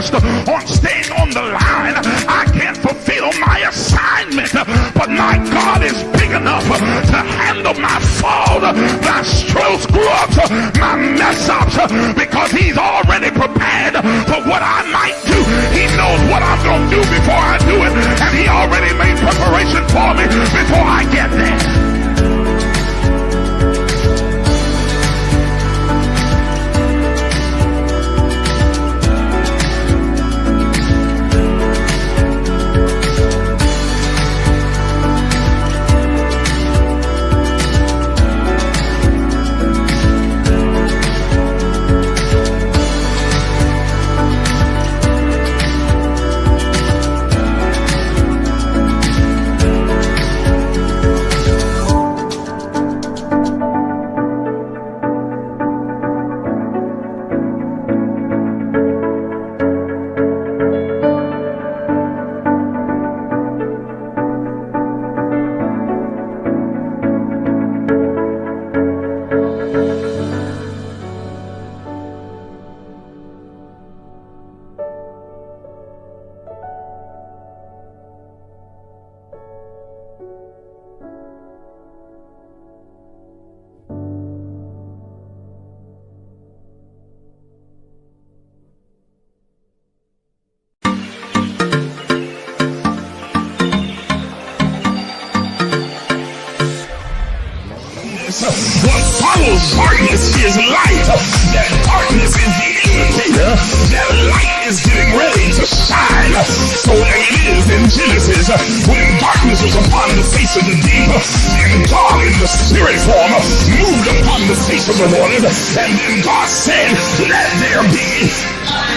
focused on staying on the line, I can't fulfill my assignment. But my God is big enough to handle my fall, my strokes, grubs, my mess ups, because he's already prepared for what I might do. He knows what I'm going to do before I do it, and he already made preparation for me before I get there. What follows darkness is light. That darkness is the indicator that light is getting ready to shine. So there it is in Genesis, when darkness was upon the face of the deep, and God in the spirit form moved upon the face of the waters, and then God said, let there be.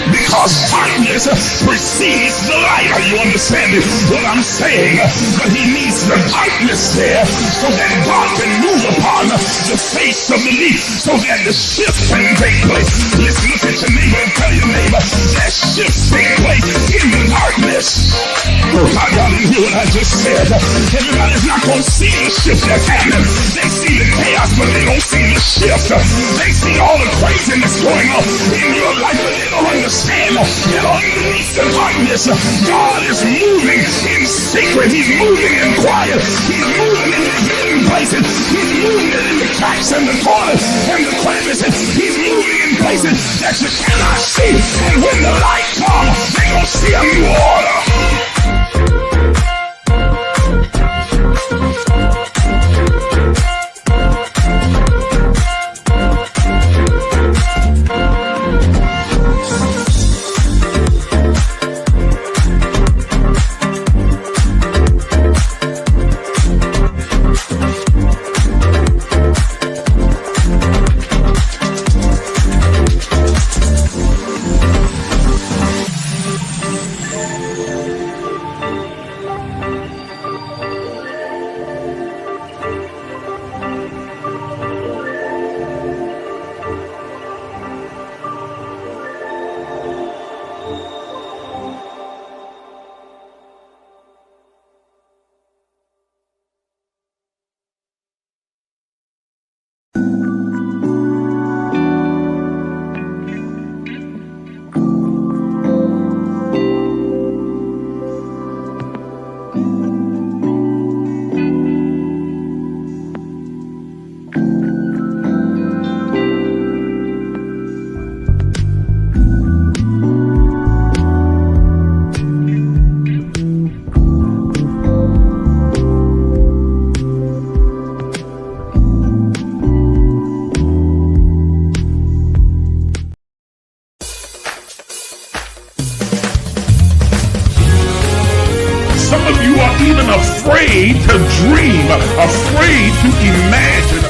Because darkness precedes the light. Are you understanding what I'm saying? But he needs the darkness there so that God can move upon the face of the deep, so that the shift can take place. Let's look at your neighbor and tell your neighbor that shift take place in the darkness. I didn't hear what I just said. Everybody's not going to see the shift that's happening. They see the chaos, but they don't see the shift. They see all the craziness going on in your life, but they don't understand that underneath the darkness, God is moving in secret. He's moving in quiet. He's moving in the hidden places. He's moving in the cracks and the corners and the crevices. He's moving in places that you cannot see. And when the light comes, they're going to see a new order. Afraid to dream, afraid to imagine.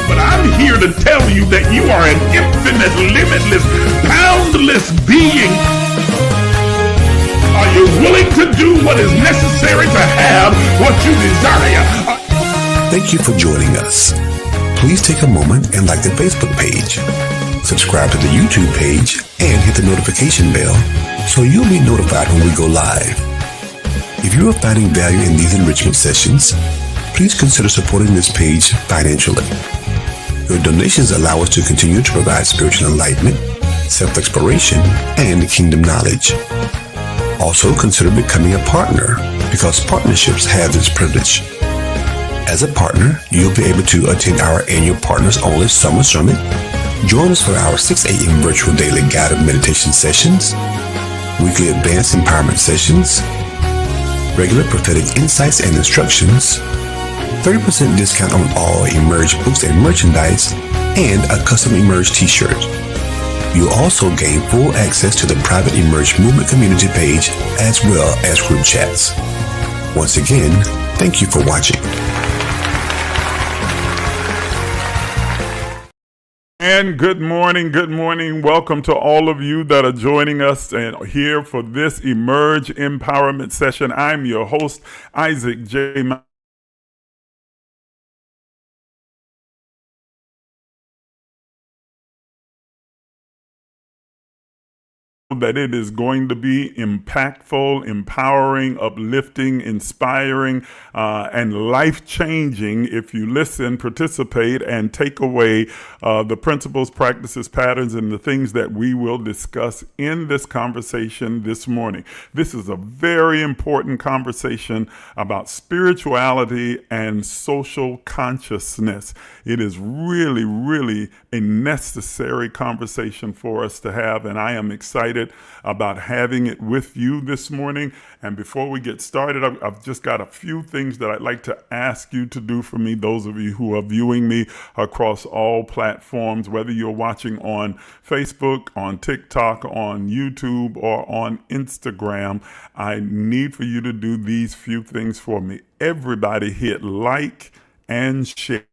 But I'm here to tell you that you are an infinite, limitless, boundless being. Are you willing to do what is necessary to have what you desire? Thank you for joining us. Please take a moment and like the Facebook page. Subscribe to the YouTube page and hit the notification bell so you'll be notified when we go live. If you are finding value in these enrichment sessions, please consider supporting this page financially. Your donations allow us to continue to provide spiritual enlightenment self-exploration, and kingdom knowledge. Also consider becoming a partner because partnerships have this privilege. As a partner, you'll be able to attend our annual Partners Only Summer Summit, join us for our 6 a.m. virtual daily guided meditation sessions, weekly advanced empowerment sessions, regular prophetic insights and instructions, 30% discount on all Emerge books and merchandise, and a custom Emerge t-shirt. You'll also gain full access to the private Emerge Movement community page as well as group chats. Once again, thank you for watching. And good morning. Welcome to all of you that are joining us and here for this Emerge Empowerment Session. I'm your host, Isaac J. That it is going to be impactful, empowering, uplifting, inspiring, and life-changing if you listen, participate, and take away the principles, practices, patterns, and the things that we will discuss in this conversation this morning. This is a very important conversation about spirituality and social consciousness. It is really, really a necessary conversation for us to have, and I am excited about having it with you this morning. And before we get started, I've just got a few things that I'd like to ask you to do for me, those of you who are viewing me across all platforms, whether you're watching on Facebook, on TikTok, on YouTube, or on Instagram. I need for you to do these few things for me. Everybody hit like and share.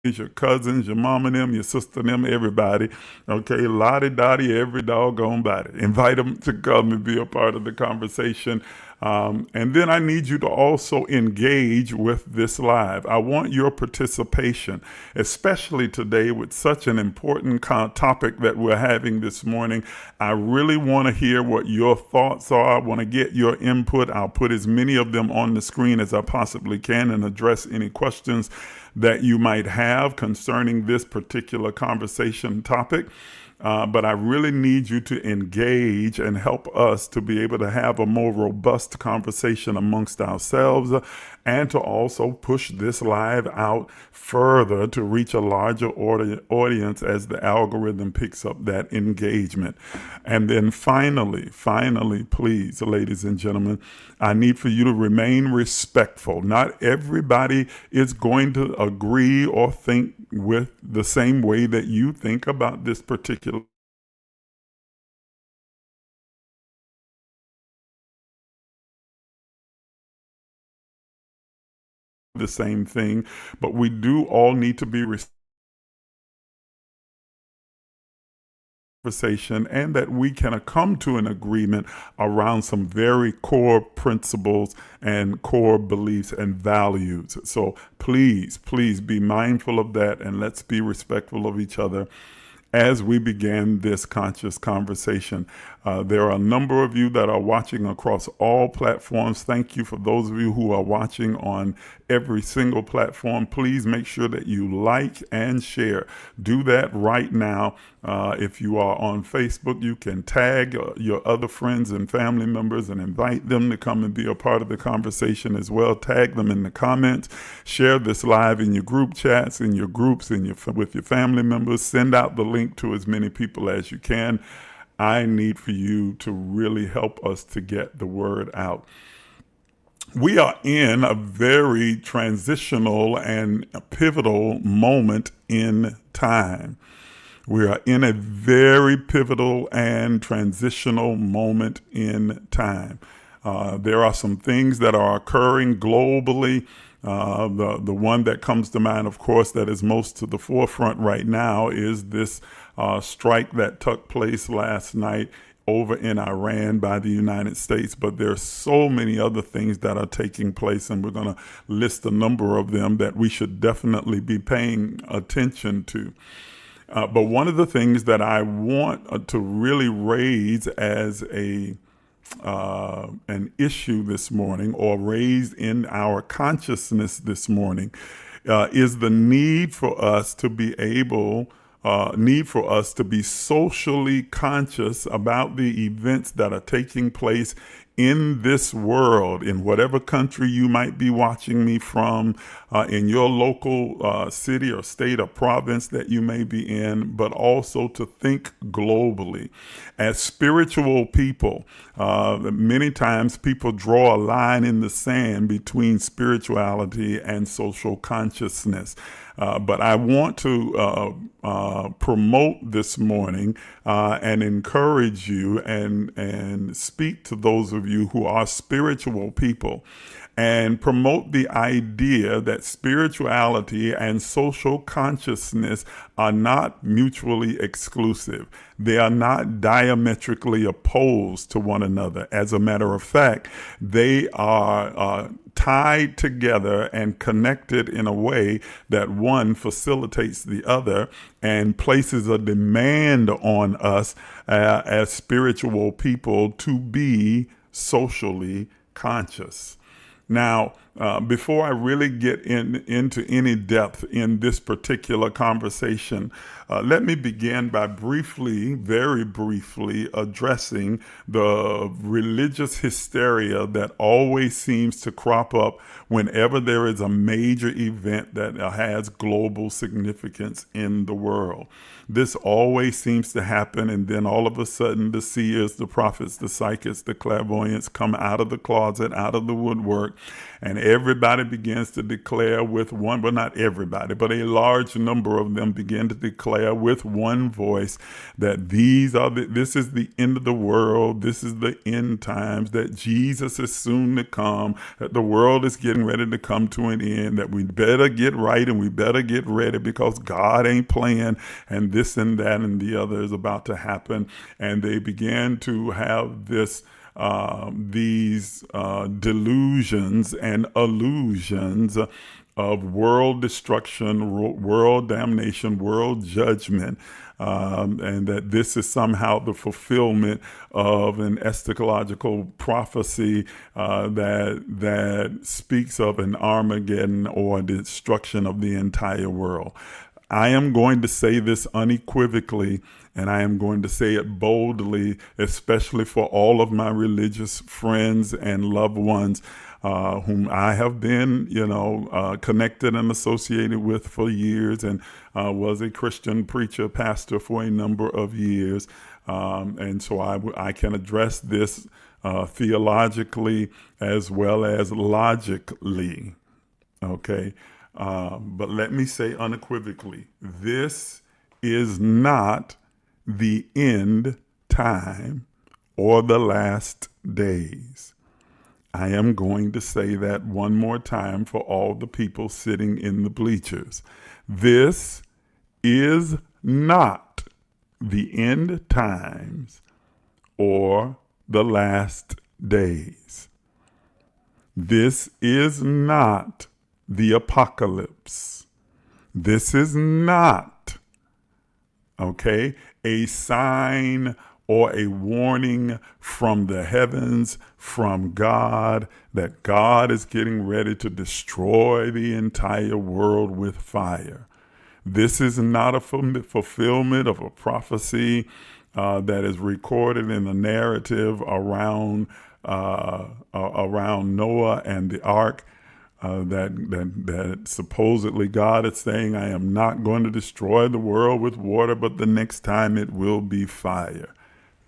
Your cousins, your mom and them, your sister and them, everybody. Okay, lottie dottie, every doggone body. Invite them to come and be a part of the conversation. And then I need you to also engage with this live. I want your participation, especially today with such an important topic that we're having this morning. I really want to hear what your thoughts are. I want to get your input. I'll put as many of them on the screen as I possibly can and address any questions that you might have concerning this particular conversation topic. But I really need you to engage and help us to be able to have a more robust conversation amongst ourselves and to also push this live out further to reach a larger audience as the algorithm picks up that engagement. And then finally, please, ladies and gentlemen, I need for you to remain respectful. Not everybody is going to agree or think with the same way that you think about this particular the same thing, but we do all need to be conversation and that we can come to an agreement around some very core principles and core beliefs and values. So please be mindful of that, and let's be respectful of each other as we begin this conscious conversation. There are a number of you that are watching across all platforms. Thank you for those of you who are watching on every single platform. Please make sure that you like and share. Do that right now. If you are on Facebook, you can tag your other friends and family members and invite them to come and be a part of the conversation as well. Tag them in the comments. Share this live in your group chats, in your groups, with your family members. Send out the link to as many people as you can. I need for you to really help us to get the word out. We are in a very transitional and pivotal moment in time. We are in a very pivotal and transitional moment in time. There are some things that are occurring globally. The one that comes to mind, of course, that is most to the forefront right now is this strike that took place last night over in Iran by the United States. But there's so many other things that are taking place, and we're going to list a number of them that we should definitely be paying attention to. But one of the things that I want to really raise as a an issue this morning, or raised in our consciousness this morning, is the need for us to be socially conscious about the events that are taking place in this world, in whatever country you might be watching me from, in your local city or state or province that you may be in, but also to think globally. As spiritual people, many times people draw a line in the sand between spirituality and social consciousness. But I want to promote this morning and encourage you and speak to those of you who are spiritual people, and promote the idea that spirituality and social consciousness are not mutually exclusive. They are not diametrically opposed to one another. As a matter of fact, they are tied together and connected in a way that one facilitates the other and places a demand on us as spiritual people to be socially conscious. Now, before I really get into any depth in this particular conversation, let me begin by very briefly addressing the religious hysteria that always seems to crop up whenever there is a major event that has global significance in the world. This always seems to happen, and then all of a sudden the seers, the prophets, the psychics, the clairvoyants come out of the closet, out of the woodwork, and everybody begins to declare with one, well, not everybody, but a large number of them begin to declare with one voice that this is the end of the world, this is the end times, that Jesus is soon to come, that the world is getting ready to come to an end, that we better get right and we better get ready because God ain't playing, and this and that and the other is about to happen. And they began to have these delusions and illusions of world destruction, world damnation, world judgment, and that this is somehow the fulfillment of an eschatological prophecy that speaks of an Armageddon or the destruction of the entire world. I am going to say this unequivocally, and I am going to say it boldly, especially for all of my religious friends and loved ones whom I have been, connected and associated with for years, and was a Christian preacher, pastor for a number of years. And so I can address this theologically as well as logically. Okay. But let me say unequivocally, this is not the end time or the last days. I am going to say that one more time for all the people sitting in the bleachers. This is not the end times or the last days. This is not the apocalypse. This is not, a sign or a warning from the heavens, from God, that God is getting ready to destroy the entire world with fire. This is not a fulfillment of a prophecy that is recorded in the narrative around Noah and the ark. That supposedly God is saying, I am not going to destroy the world with water, but the next time it will be fire.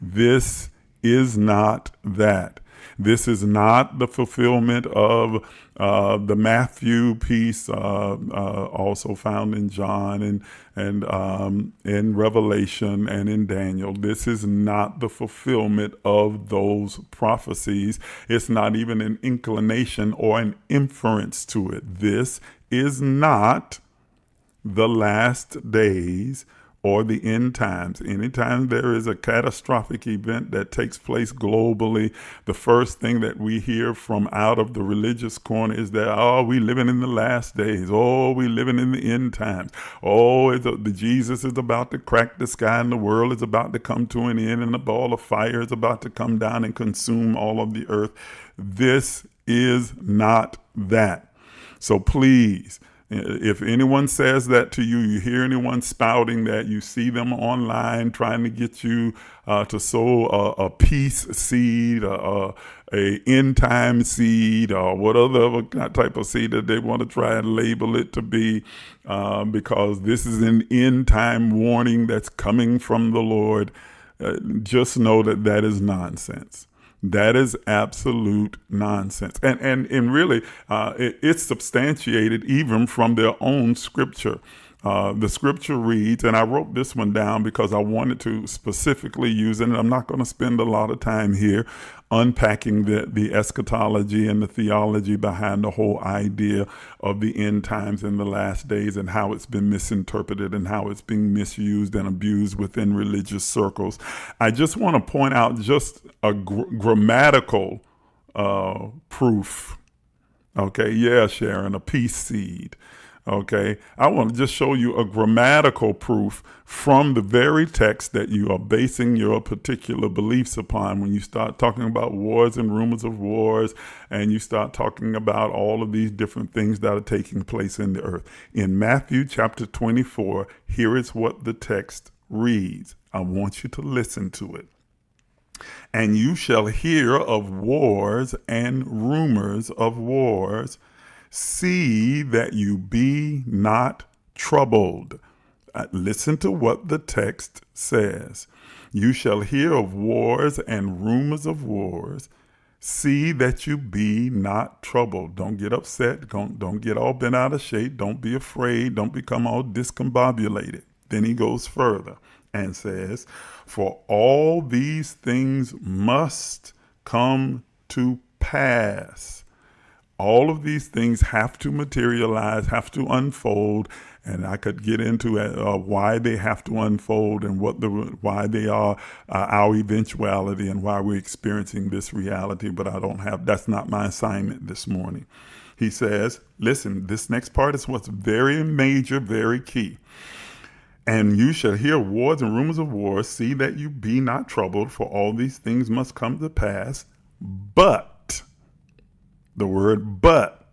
This is not that. This is not the fulfillment of the Matthew piece, also found in John and in Revelation and in Daniel. This is not the fulfillment of those prophecies. It's not even an inclination or an inference to it. This is not the last days or the end times. Anytime there is a catastrophic event that takes place globally, the first thing that we hear from out of the religious corner is that, oh, we living in the last days. Oh, we living in the end times. Oh, the Jesus is about to crack the sky and the world is about to come to an end and the ball of fire is about to come down and consume all of the earth. This is not that. So please, if anyone says that to you, you hear anyone spouting that, you see them online trying to get you to sow a peace seed, a end time seed, or whatever type of seed that they want to try and label it to be, because this is an end time warning that's coming from the Lord, just know that that is nonsense. That is absolute nonsense. And really, it's substantiated even from their own scripture. The scripture reads, and I wrote this one down because I wanted to specifically use it, and I'm not going to spend a lot of time here unpacking the eschatology and the theology behind the whole idea of the end times and the last days and how it's been misinterpreted and how it's being misused and abused within religious circles. I just want to point out just a grammatical proof. Okay, yeah, Sharon, a peace seed. Okay, I want to just show you a grammatical proof from the very text that you are basing your particular beliefs upon when you start talking about wars and rumors of wars, and you start talking about all of these different things that are taking place in the earth. In Matthew chapter 24, here is what the text reads. I want you to listen to it. And you shall hear of wars and rumors of wars. See that you be not troubled. Listen to what the text says. You shall hear of wars and rumors of wars. See that you be not troubled. Don't get upset. Don't get all bent out of shape. Don't be afraid. Don't become all discombobulated. Then he goes further and says, for all these things must come to pass. All of these things have to materialize, have to unfold, and I could get into why they have to unfold and why they are our eventuality and why we're experiencing this reality. But that's not my assignment this morning. He says, listen, this next part is what's very major, very key. And you shall hear wars and rumors of wars. See that you be not troubled, for all these things must come to pass. But the word but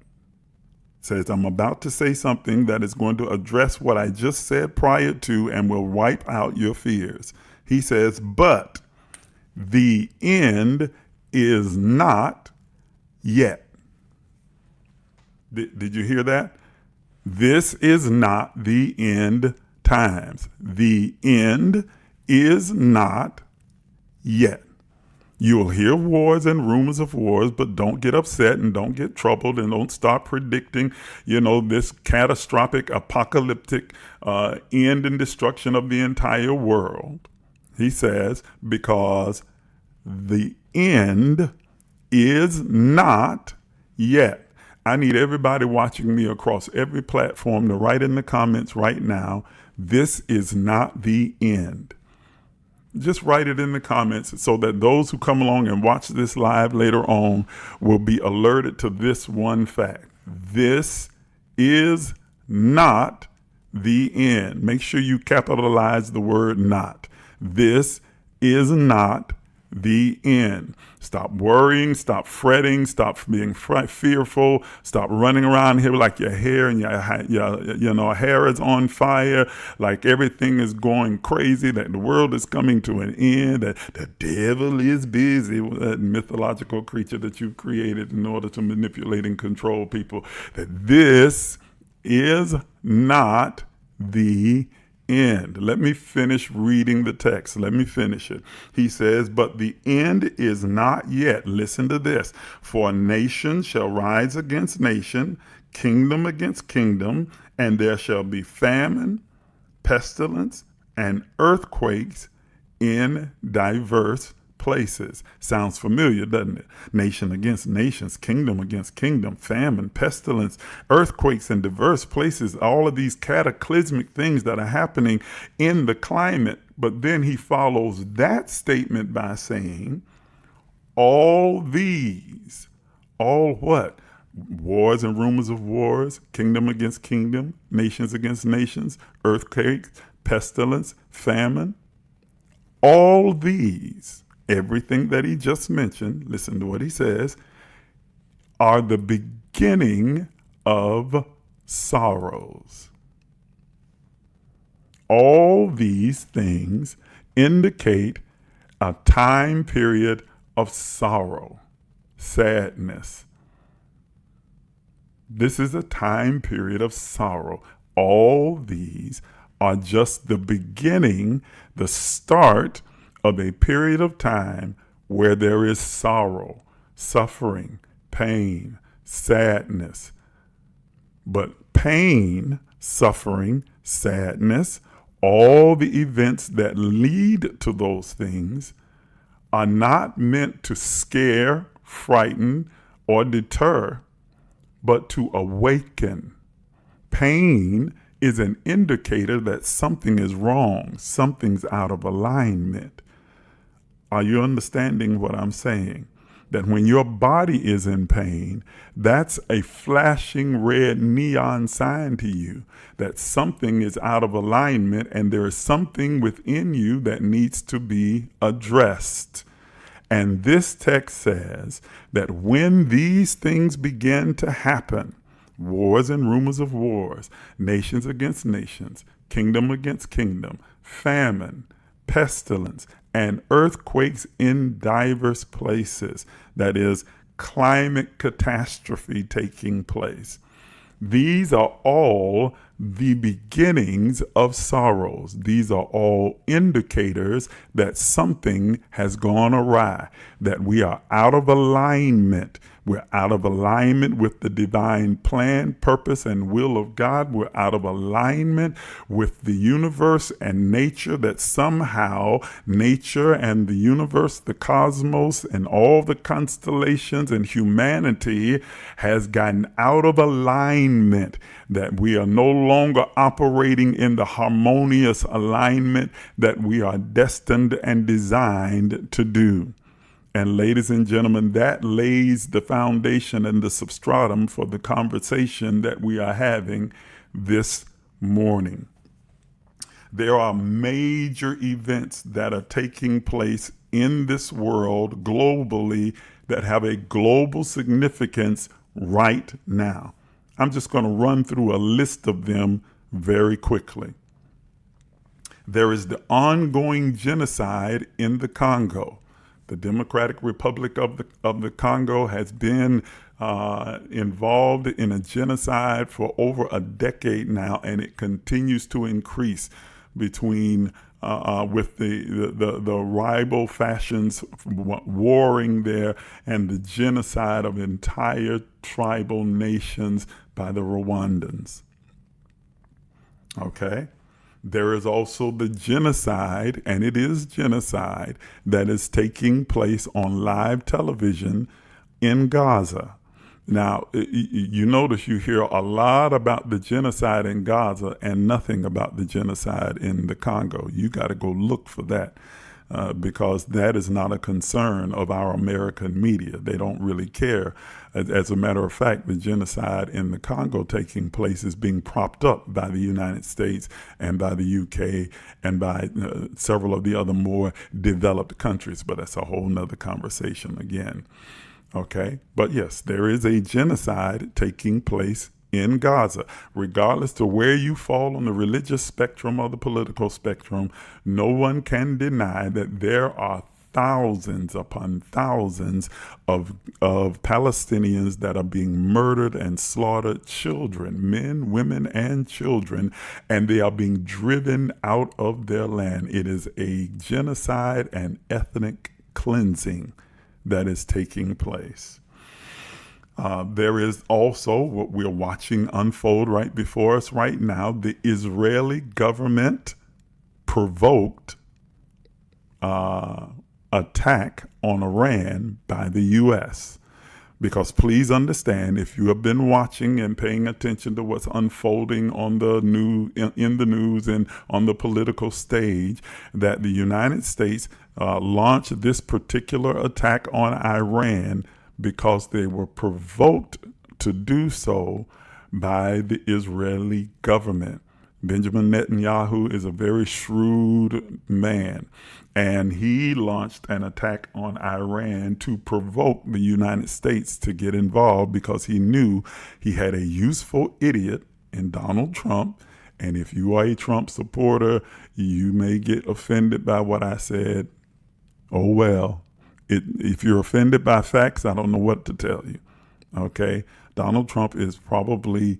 says, I'm about to say something that is going to address what I just said prior to and will wipe out your fears. He says, but the end is not yet. Did you hear that? This is not the end times. The end is not yet. You'll hear wars and rumors of wars, but don't get upset and don't get troubled and don't start predicting, this catastrophic, apocalyptic end and destruction of the entire world. He says, because the end is not yet. I need everybody watching me across every platform to write in the comments right now, this is not the end. Just write it in the comments so that those who come along and watch this live later on will be alerted to this one fact. This is not the end. Make sure you capitalize the word not. This is not the end. Stop worrying, stop fretting, stop being fearful, stop running around here like your hair and your hair is on fire, like everything is going crazy, that the world is coming to an end, that the devil is busy, that mythological creature that you've created in order to manipulate and control people, that this is not the end. Let me finish reading the text. Let me finish it. He says, but the end is not yet. Listen to this. For nation shall rise against nation, kingdom against kingdom, and there shall be famine, pestilence, and earthquakes in diverse places. Sounds familiar, doesn't it? Nation against nations, kingdom against kingdom, famine, pestilence, earthquakes in diverse places, all of these cataclysmic things that are happening in the climate. But then he follows that statement by saying, all these, all what? Wars and rumors of wars, kingdom against kingdom, nations against nations, earthquakes, pestilence, famine. All these, everything that he just mentioned, listen to what he says, are the beginning of sorrows. All these things indicate a time period of sorrow, sadness. This is a time period of sorrow. All these are just the beginning, the start of a period of time where there is sorrow, suffering, pain, sadness. But pain, suffering, sadness, all the events that lead to those things are not meant to scare, frighten, or deter, but to awaken. Pain is an indicator that something is wrong, something's out of alignment. Are you understanding what I'm saying? That when your body is in pain, that's a flashing red neon sign to you that something is out of alignment and there is something within you that needs to be addressed. And this text says that when these things begin to happen, wars and rumors of wars, nations against nations, kingdom against kingdom, famine, pestilence, and earthquakes in diverse places, that is, climate catastrophe taking place. These are all the beginnings of sorrows. These are all indicators that something has gone awry, that we are out of alignment. We're out of alignment with the divine plan, purpose, and will of God. We're out of alignment with the universe and nature, that somehow nature and the universe, the cosmos, and all the constellations and humanity has gotten out of alignment, that we are no longer operating in the harmonious alignment that we are destined and designed to do. And ladies and gentlemen, that lays the foundation and the substratum for the conversation that we are having this morning. There are major events that are taking place in this world globally that have a global significance right now. I'm just going to run through a list of them very quickly. There is the ongoing genocide in the Congo. The Democratic Republic of the Congo has been involved in a genocide for over a decade now, and it continues to increase between with the rival factions warring there and the genocide of entire tribal nations by the Rwandans. Okay? There is also the genocide, and it is genocide, that is taking place on live television in Gaza. Now, you notice you hear a lot about the genocide in Gaza and nothing about the genocide in the Congo. You got to go look for that because that is not a concern of our American media. They don't really care. As a matter of fact, the genocide in the Congo taking place is being propped up by the United States and by the UK and by several of the other more developed countries. But that's a whole nother conversation again. Okay, but yes, there is a genocide taking place in Gaza. Regardless to where you fall on the religious spectrum or the political spectrum, no one can deny that there are thousands upon thousands of Palestinians that are being murdered and slaughtered, children, men, women, and children, and they are being driven out of their land. It is a genocide and ethnic cleansing that is taking place. There is also what we're watching unfold right before us right now. The Israeli government provoked attack on Iran by the U.S. Because please understand, if you have been watching and paying attention to what's unfolding on the in the news and on the political stage, that the United States launched this particular attack on Iran because they were provoked to do so by the Israeli government. Benjamin Netanyahu is a very shrewd man, and he launched an attack on Iran to provoke the United States to get involved because he knew he had a useful idiot in Donald Trump. And if you are a Trump supporter, you may get offended by what I said. Oh, well, if you're offended by facts, I don't know what to tell you. Okay? Donald Trump is probably,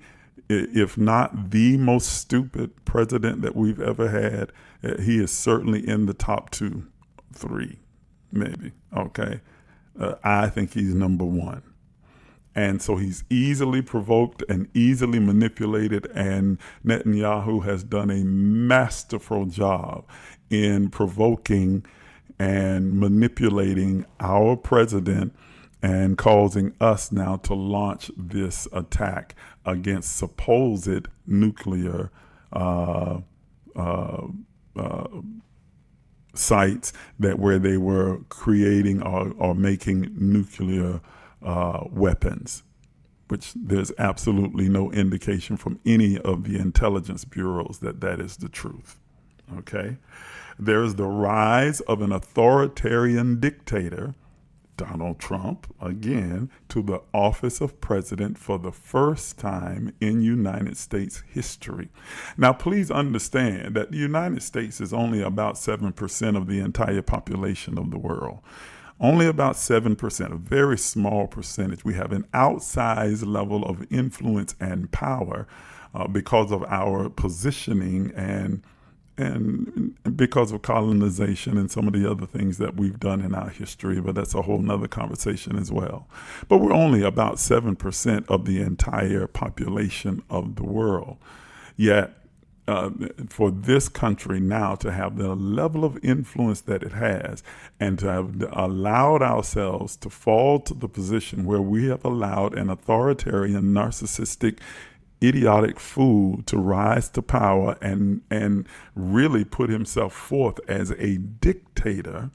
if not the most stupid president that we've ever had, he is certainly in the top 2, 3, maybe. Okay. I think he's number 1. And so he's easily provoked and easily manipulated. And Netanyahu has done a masterful job in provoking and manipulating our president and causing us now to launch this attack against supposed nuclear sites where they were creating or making nuclear weapons, which there's absolutely no indication from any of the intelligence bureaus that is the truth. Okay? There is the rise of an authoritarian dictator, Donald Trump, again, to the office of president for the first time in United States history. Now, please understand that the United States is only about 7% of the entire population of the world. Only about 7%, a very small percentage. We have an outsized level of influence and power because of our positioning and because of colonization and some of the other things that we've done in our history, but that's a whole nother conversation as well. But we're only about 7% of the entire population of the world. Yet, for this country now to have the level of influence that it has and to have allowed ourselves to fall to the position where we have allowed an authoritarian, narcissistic, idiotic fool to rise to power and really put himself forth as a dictator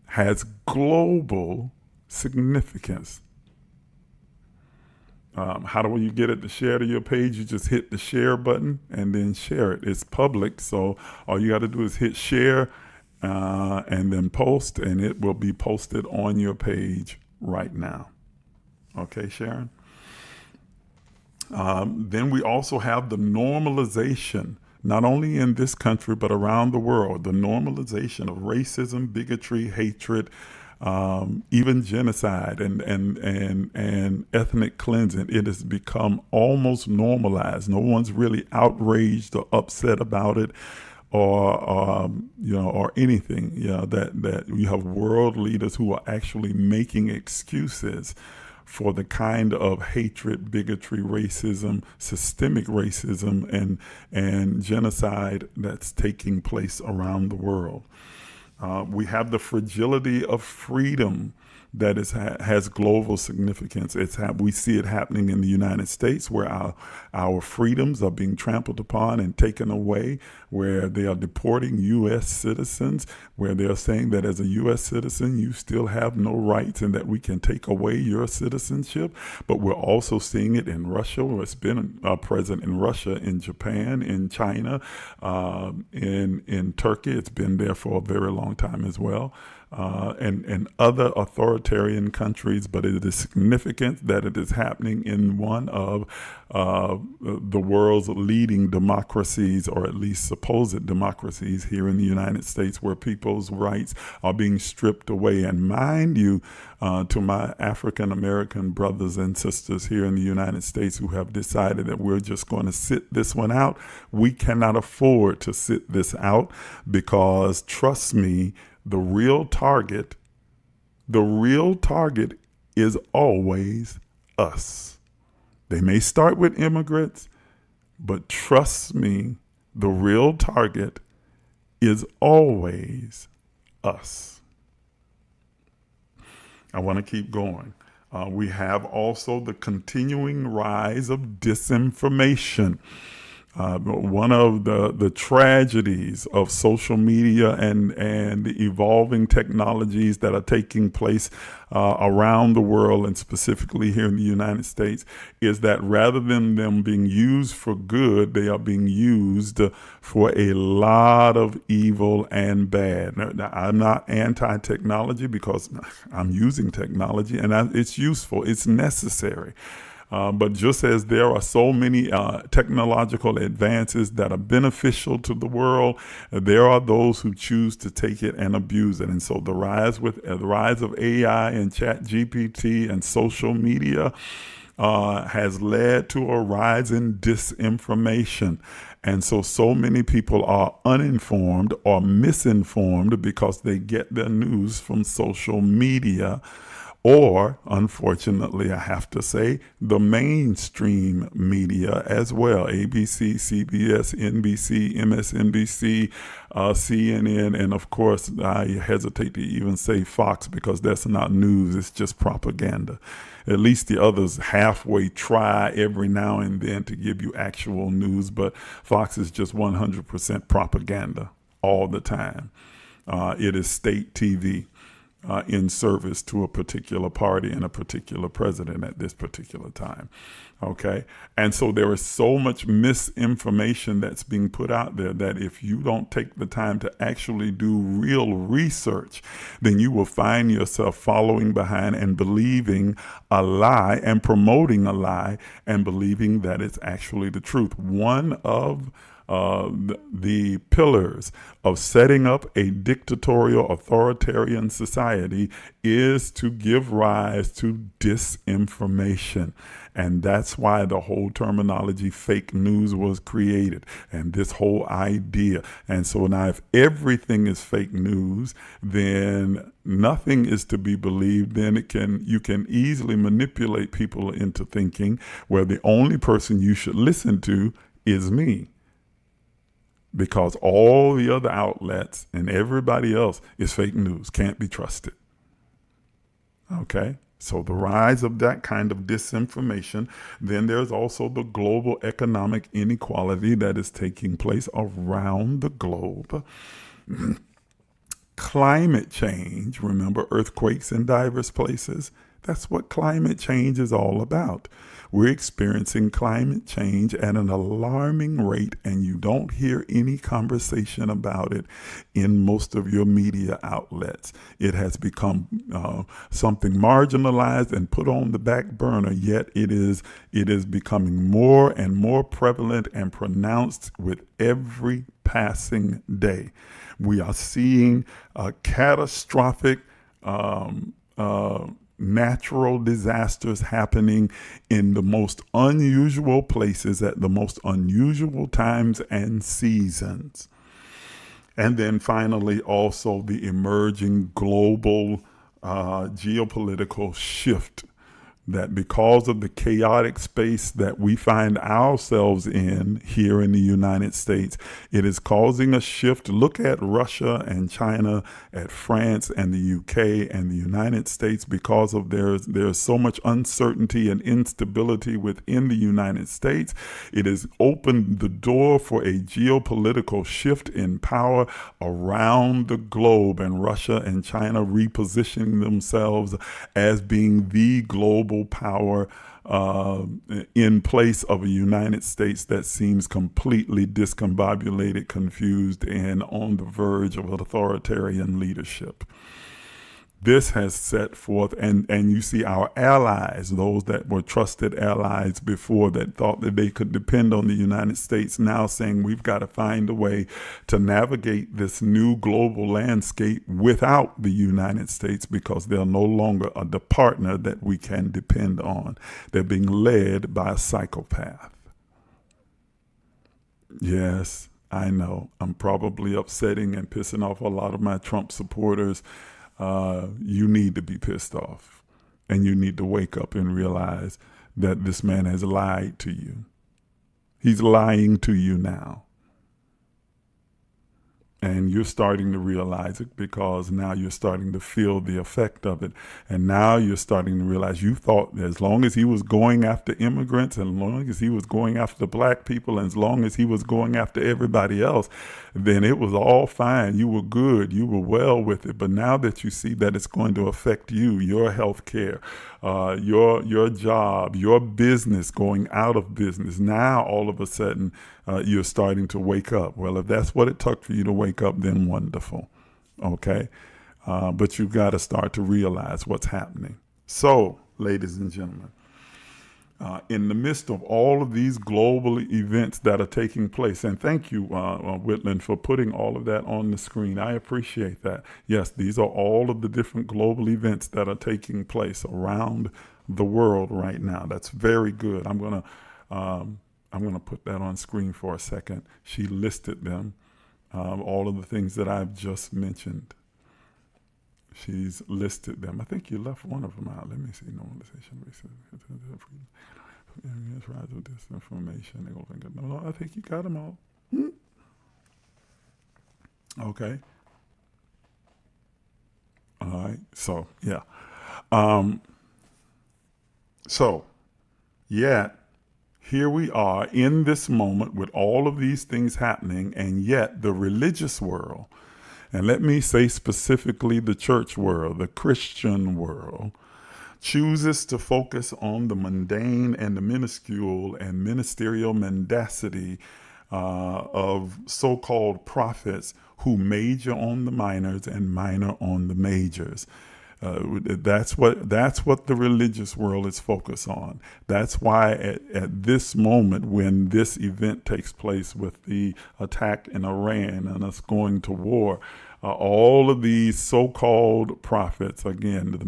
has global significance. How do you get it to share to your page? You just hit the share button and then share it. It's public, so all you got to do is hit share and then post, and it will be posted on your page right now. Okay, Sharon? Then we also have the normalization, not only in this country, but around the world, the normalization of racism, bigotry, hatred, even genocide and ethnic cleansing. It has become almost normalized. No one's really outraged or upset about it or anything. That you have world leaders who are actually making excuses for the kind of hatred, bigotry, racism, systemic racism, and genocide that's taking place around the world. We have the fragility of freedom that has global significance. We see it happening in the United States, where our freedoms are being trampled upon and taken away, where they are deporting U.S. citizens, where they are saying that as a U.S. citizen, you still have no rights and that we can take away your citizenship. But we're also seeing it in Russia, where it's been present in Russia, in Japan, in China, in Turkey. It's been there for a very long time as well. And other authoritarian countries, but it is significant that it is happening in one of the world's leading democracies, or at least supposed democracies, here in the United States, where people's rights are being stripped away. And mind you, to my African American brothers and sisters here in the United States who have decided that we're just going to sit this one out, we cannot afford to sit this out, because trust me, the real target is always us. They may start with immigrants, but trust me, the real target is always us. I want to keep going. We have also the continuing rise of disinformation. One of the tragedies of social media and the evolving technologies that are taking place around the world, and specifically here in the United States, is that rather than them being used for good, they are being used for a lot of evil and bad. Now, I'm not anti-technology because I'm using technology and it's useful, it's necessary. But just as there are so many technological advances that are beneficial to the world, there are those who choose to take it and abuse it. And so the rise of AI and Chat GPT and social media has led to a rise in disinformation. And so many people are uninformed or misinformed because they get their news from social media. Or, unfortunately, I have to say, the mainstream media as well. ABC, CBS, NBC, MSNBC, CNN, and of course, I hesitate to even say Fox because that's not news, it's just propaganda. At least the others halfway try every now and then to give you actual news, but Fox is just 100% propaganda all the time. It is state TV. In service to a particular party and a particular president at this particular time. Okay. And so there is so much misinformation that's being put out there that if you don't take the time to actually do real research, then you will find yourself following behind and believing a lie and promoting a lie and believing that it's actually the truth. One of the pillars of setting up a dictatorial authoritarian society is to give rise to disinformation. And that's why the whole terminology fake news was created, and this whole idea. And so now if everything is fake news, then nothing is to be believed. Then you can easily manipulate people into thinking, well, the only person you should listen to is me, because all the other outlets and everybody else is fake news, can't be trusted. Okay, so the rise of that kind of disinformation. Then there's also the global economic inequality that is taking place around the globe. Climate change, remember earthquakes in diverse places? That's what climate change is all about. We're experiencing climate change at an alarming rate, and you don't hear any conversation about it in most of your media outlets. It has become something marginalized and put on the back burner, yet it is becoming more and more prevalent and pronounced with every passing day. We are seeing catastrophic natural disasters happening in the most unusual places at the most unusual times and seasons. And then finally, also the emerging global geopolitical shift, that because of the chaotic space that we find ourselves in here in the United States, it is causing a shift. Look at Russia and China, at France and the UK and the United States. Because of there's so much uncertainty and instability within the United States, it has opened the door for a geopolitical shift in power around the globe, and Russia and China repositioning themselves as being the global power in place of a United States that seems completely discombobulated, confused, and on the verge of authoritarian leadership. This has set forth, and you see our allies, those that were trusted allies before that thought that they could depend on the United States, now saying we've got to find a way to navigate this new global landscape without the United States, because they're no longer a partner that we can depend on. They're being led by a psychopath. Yes, I know. I'm probably upsetting and pissing off a lot of my Trump supporters. You need to be pissed off, and you need to wake up and realize that this man has lied to you. He's lying to you now. And you're starting to realize it because now you're starting to feel the effect of it. And now you're starting to realize you thought as long as he was going after immigrants, and as long as he was going after black people, and as long as he was going after everybody else, then it was all fine. You were good. You were well with it. But now that you see that it's going to affect you, your health care, your job, your business going out of business, now all of a sudden you're starting to wake up. Well, if that's what it took for you to wake up, then wonderful. Okay. But you've got to start to realize what's happening. So, ladies and gentlemen, in the midst of all of these global events that are taking place, and thank you, Whitland, for putting all of that on the screen. I appreciate that. Yes, these are all of the different global events that are taking place around the world right now. That's very good. I'm gonna put that on screen for a second. She listed them, all of the things that I've just mentioned. She's listed them. I think you left one of them out. Let me see. Normalization, rise of disinformation. No, I think you got them all. Okay. All right. So yeah. Yet here we are in this moment with all of these things happening, and yet the religious world, and let me say specifically the church world, the Christian world, chooses to focus on the mundane and the minuscule and ministerial mendacity of so-called prophets who major on the minors and minor on the majors. That's what the religious world is focused on. That's why at this moment, when this event takes place with the attack in Iran and us going to war, all of these so-called prophets, again, the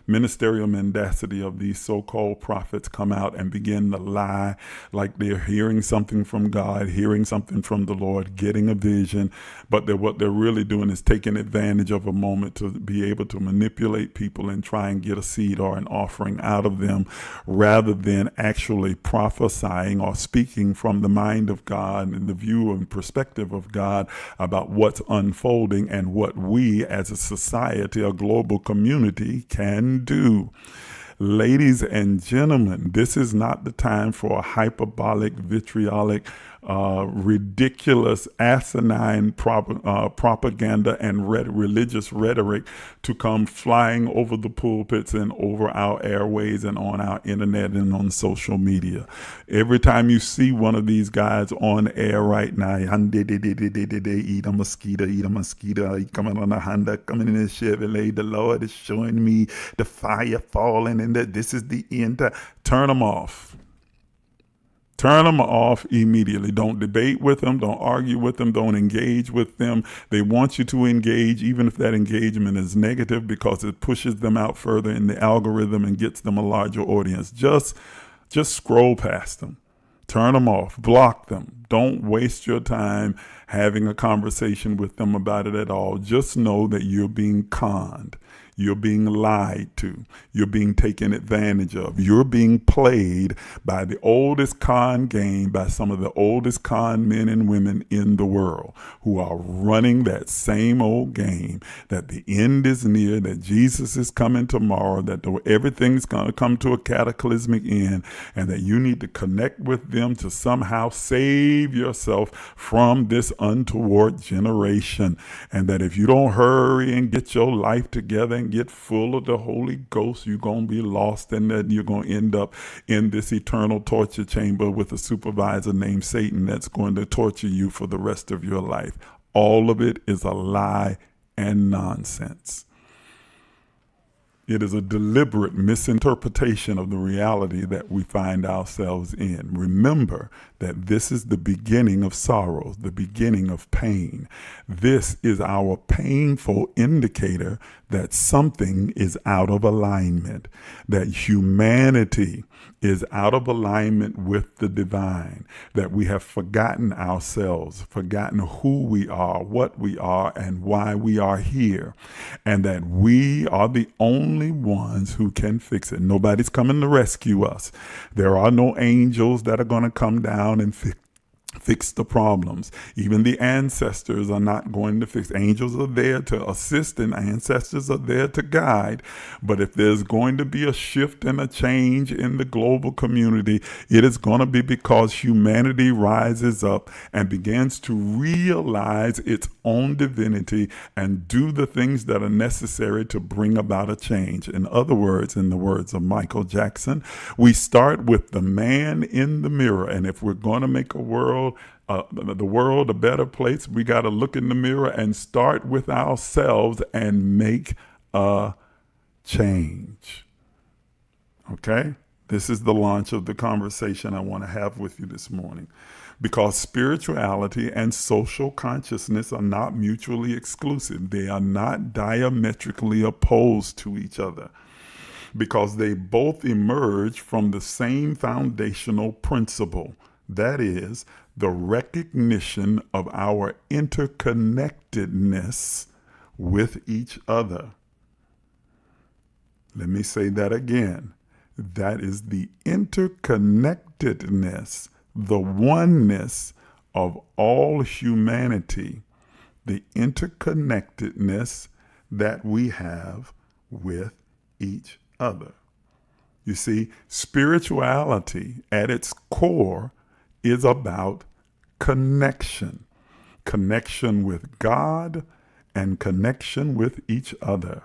ministerial mendacity of these so-called prophets come out and begin to lie like they're hearing something from God, hearing something from the Lord, getting a vision, but what they're really doing is taking advantage of a moment to be able to manipulate people and try and get a seed or an offering out of them, rather than actually prophesying or speaking from the mind of God and the view and perspective of God about what's unfolding and what we as a society, a global community, can do. Ladies and gentlemen, this is not the time for a hyperbolic, vitriolic, ridiculous, asinine propaganda and religious rhetoric to come flying over the pulpits and over our airways and on our internet and on social media. Every time you see one of these guys on air right now, eat a mosquito, coming on a Honda, coming in a Chevrolet, the Lord is showing me the fire falling and that this is the end. Turn them off. Turn them off immediately. Don't debate with them. Don't argue with them. Don't engage with them. They want you to engage, even if that engagement is negative, because it pushes them out further in the algorithm and gets them a larger audience. Just scroll past them. Turn them off. Block them. Don't waste your time having a conversation with them about it at all. Just know that you're being conned. You're being lied to. You're being taken advantage of. You're being played by the oldest con game, by some of the oldest con men and women in the world, who are running that same old game, that the end is near, that Jesus is coming tomorrow, that everything's going to come to a cataclysmic end, and that you need to connect with them to somehow save yourself from this untoward generation. And that if you don't hurry and get your life together and get full of the Holy Ghost, you're going to be lost, and that you're going to end up in this eternal torture chamber with a supervisor named Satan that's going to torture you for the rest of your life. All of it is a lie and nonsense. It is a deliberate misinterpretation of the reality that we find ourselves in. Remember that this is the beginning of sorrows, the beginning of pain. This is our painful indicator that something is out of alignment, that humanity is out of alignment with the divine, that we have forgotten ourselves, forgotten who we are, what we are, and why we are here, and that we are the only ones who can fix it. Nobody's coming to rescue us. There are no angels that are going to come down and fix the problems. Even the ancestors are not going to fix. Angels are there to assist and ancestors are there to guide. But if there's going to be a shift and a change in the global community, it is going to be because humanity rises up and begins to realize its own divinity and do the things that are necessary to bring about a change. In other words, in the words of Michael Jackson, we start with the man in the mirror. And if we're going to make the world a better place, we got to look in the mirror and start with ourselves and make a change. Okay? This is the launch of the conversation I want to have with you this morning, because spirituality and social consciousness are not mutually exclusive. They are not diametrically opposed to each other, because they both emerge from the same foundational principle. That is, the recognition of our interconnectedness with each other. Let me say that again. That is the interconnectedness, the oneness of all humanity, the interconnectedness that we have with each other. You see, spirituality at its core is about connection with God and connection with each other.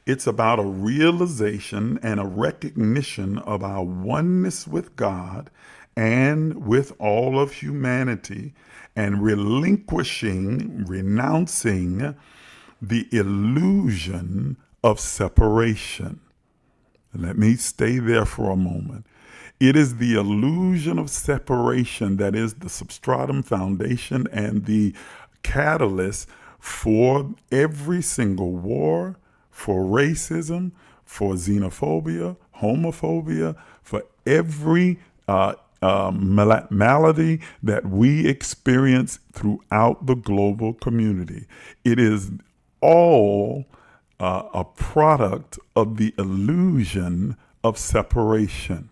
It's about a realization and a recognition of our oneness with God and with all of humanity, and renouncing the illusion of separation. Let me stay there for a moment. It is the illusion of separation that is the substratum, foundation, and the catalyst for every single war, for racism, for xenophobia, homophobia, for every malady that we experience throughout the global community. It is all a product of the illusion of separation.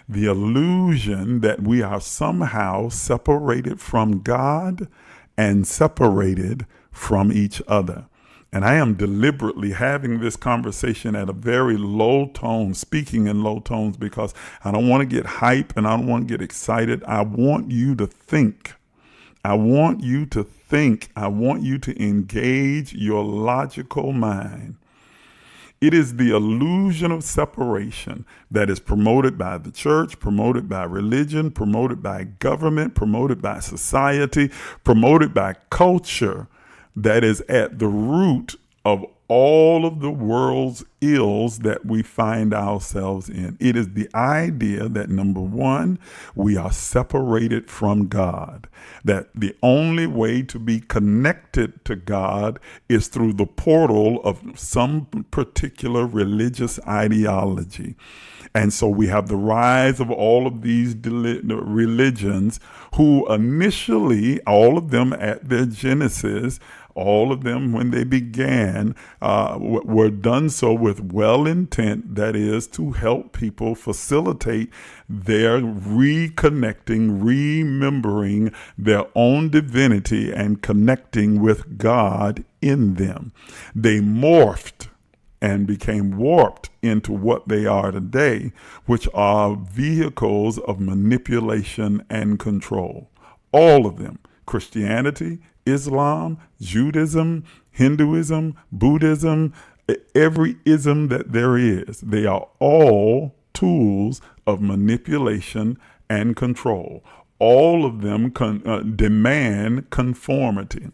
The illusion that we are somehow separated from God and separated from each other. And I am deliberately having this conversation at a very low tone, speaking in low tones, because I don't want to get hype and I don't want to get excited. I want you to think. I want you to engage your logical mind. It is the illusion of separation that is promoted by the church, promoted by religion, promoted by government, promoted by society, promoted by culture, that is at the root of all of the world's ills that we find ourselves in. It is the idea that, number one, we are separated from God, that the only way to be connected to God is through the portal of some particular religious ideology. And so we have the rise of all of these religions who initially, all of them at their genesis, all of them when they began, were done so with well intent, that is to help people facilitate their reconnecting, remembering their own divinity and connecting with God in them. They morphed and became warped into what they are today, which are vehicles of manipulation and control. All of them. Christianity, Islam, Judaism, Hinduism, Buddhism, every ism that there is, they are all tools of manipulation and control. All of them demand conformity.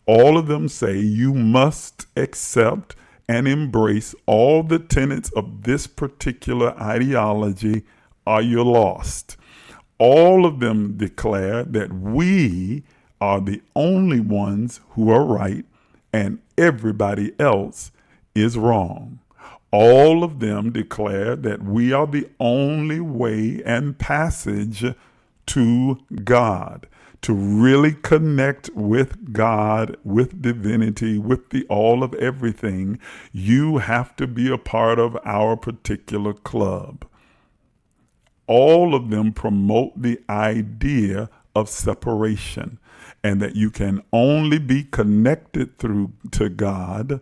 All of them say you must accept and embrace all the tenets of this particular ideology or you're lost. All of them declare that we are the only ones who are right and everybody else is wrong. All of them declare that we are the only way and passage to God, to really connect with God, with divinity, with the all of everything. You have to be a part of our particular club. all of them promote the idea of separation, and that you can only be connected through to God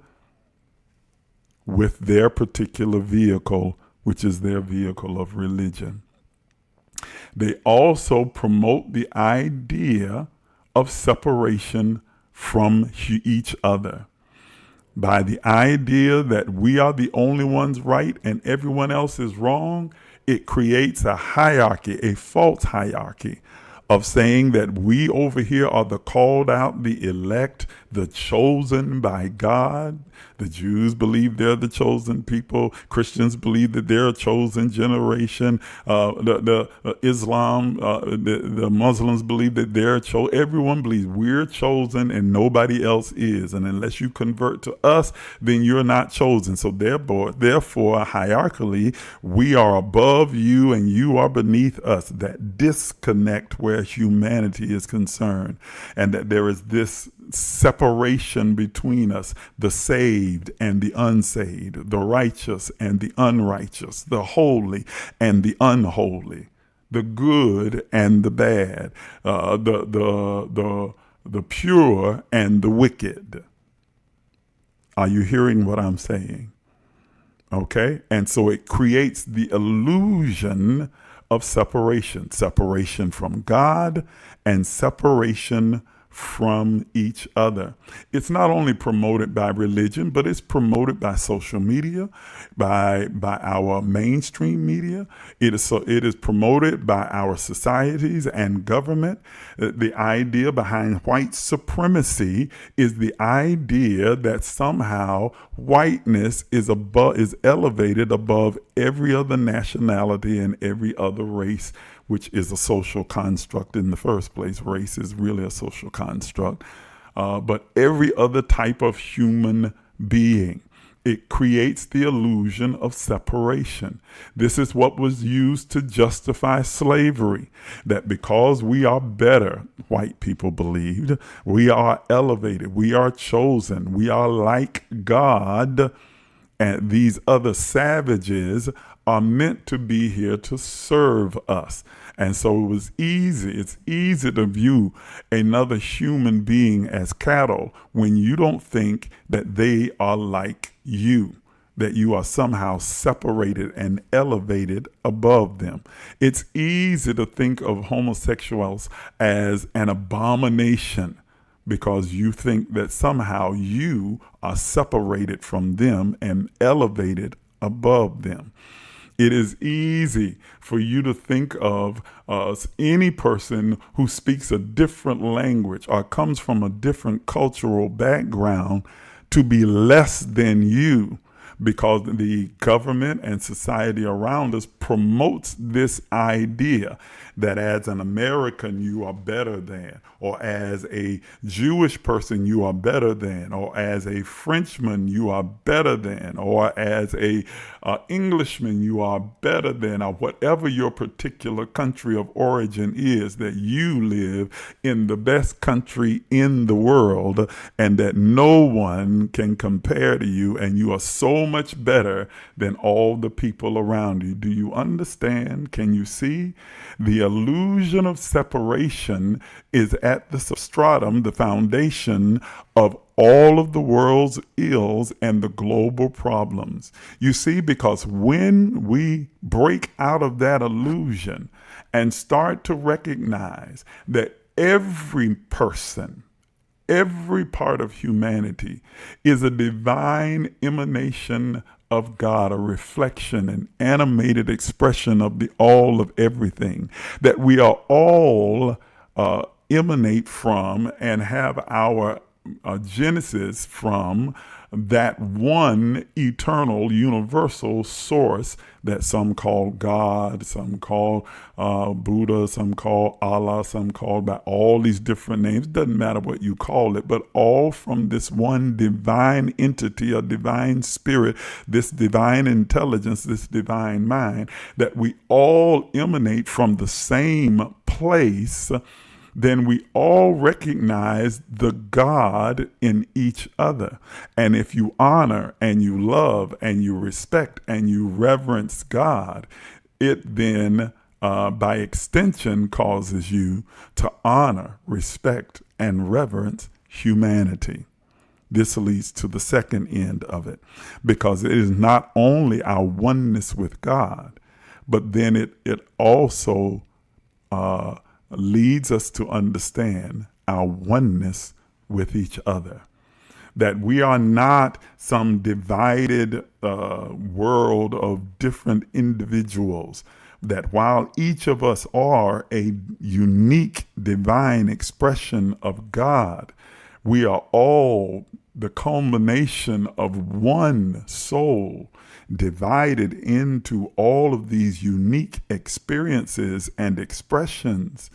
with their particular vehicle, which is their vehicle of religion. They also promote the idea of separation from each other by the idea that we are the only ones right and everyone else is wrong. It creates a hierarchy, a false hierarchy of saying that we over here are the called out, the elect, the chosen by God. The Jews believe they're the chosen people. Christians believe that they're a chosen generation. Islam, the Muslims believe that they're chosen. Everyone believes we're chosen and nobody else is. And unless you convert to us, then you're not chosen. So therefore, hierarchically, we are above you and you are beneath us. That disconnect where humanity is concerned, and that there is this separation between us, the saved and the unsaved, the righteous and the unrighteous, the holy and the unholy, the good and the bad, the pure and the wicked. Are you hearing what I'm saying? Okay, and so it creates the illusion of separation from God and separation from each other. It's not only promoted by religion, but it's promoted by social media, by our mainstream media. It is promoted by our societies and government. The idea behind white supremacy is the idea that somehow whiteness is elevated above every other nationality and every other race, which is a social construct in the first place. Race is really a social construct. But every other type of human being, it creates the illusion of separation. This is what was used to justify slavery, that because we are better, white people believed, we are elevated, we are chosen, we are like God, and these other savages are meant to be here to serve us. And so it's easy to view another human being as cattle when you don't think that they are like you, that you are somehow separated and elevated above them. It's easy to think of homosexuals as an abomination because you think that somehow you are separated from them and elevated above them. It is easy for you to think of any person who speaks a different language or comes from a different cultural background to be less than you, because the government and society around us promotes this idea that as an American you are better than, or as a Jewish person you are better than, or as a Frenchman you are better than, or as a Englishman you are better than, or whatever your particular country of origin is, that you live in the best country in the world and that no one can compare to you, and you are so much better than all the people around you. Do you understand? Can you see? The illusion of separation is at the substratum, the foundation of all of the world's ills and the global problems. You see, because when we break out of that illusion and start to recognize that every person, every part of humanity is a divine emanation of God, a reflection, an animated expression of the all of everything, that we are all emanate from and have our genesis from that one eternal universal source that some call God, some call Buddha, some call Allah, some call by all these different names. Doesn't matter what you call it, but all from this one divine entity, a divine spirit, this divine intelligence, this divine mind, that we all emanate from the same place. Then we all recognize the God in each other. And if you honor and you love and you respect and you reverence God, it then by extension, causes you to honor, respect, and reverence humanity. This leads to the second end of it, because it is not only our oneness with God, but then it also leads us to understand our oneness with each other. That we are not some divided world of different individuals. That while each of us are a unique divine expression of God, we are all the culmination of one soul, divided into all of these unique experiences and expressions,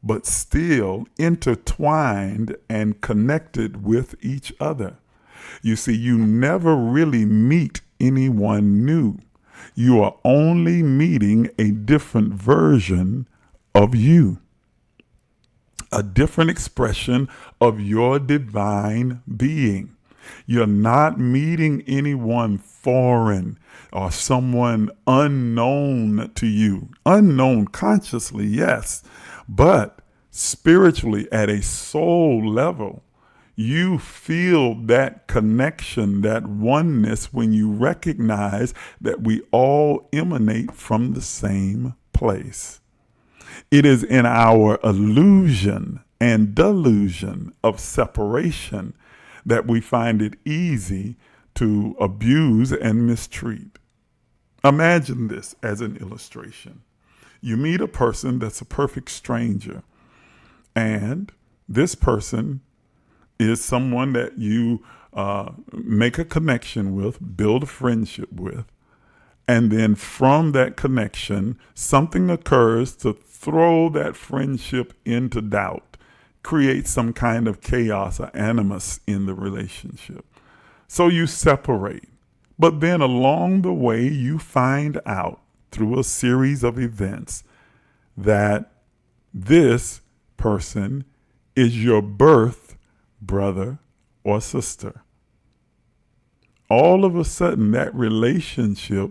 but still intertwined and connected with each other. You see, you never really meet anyone new. You are only meeting a different version of you, a different expression of your divine being. You're not meeting anyone foreign or someone unknown to you. Unknown consciously, yes, but spiritually at a soul level, you feel that connection, that oneness, when you recognize that we all emanate from the same place. It is in our illusion and delusion of separation that we find it easy to abuse and mistreat. Imagine this as an illustration. You meet a person that's a perfect stranger, and this person is someone that you make a connection with, build a friendship with, and then from that connection, something occurs to throw that friendship into doubt, create some kind of chaos or animus in the relationship. So you separate. But then along the way, you find out through a series of events that this person is your birth brother or sister. All of a sudden, that relationship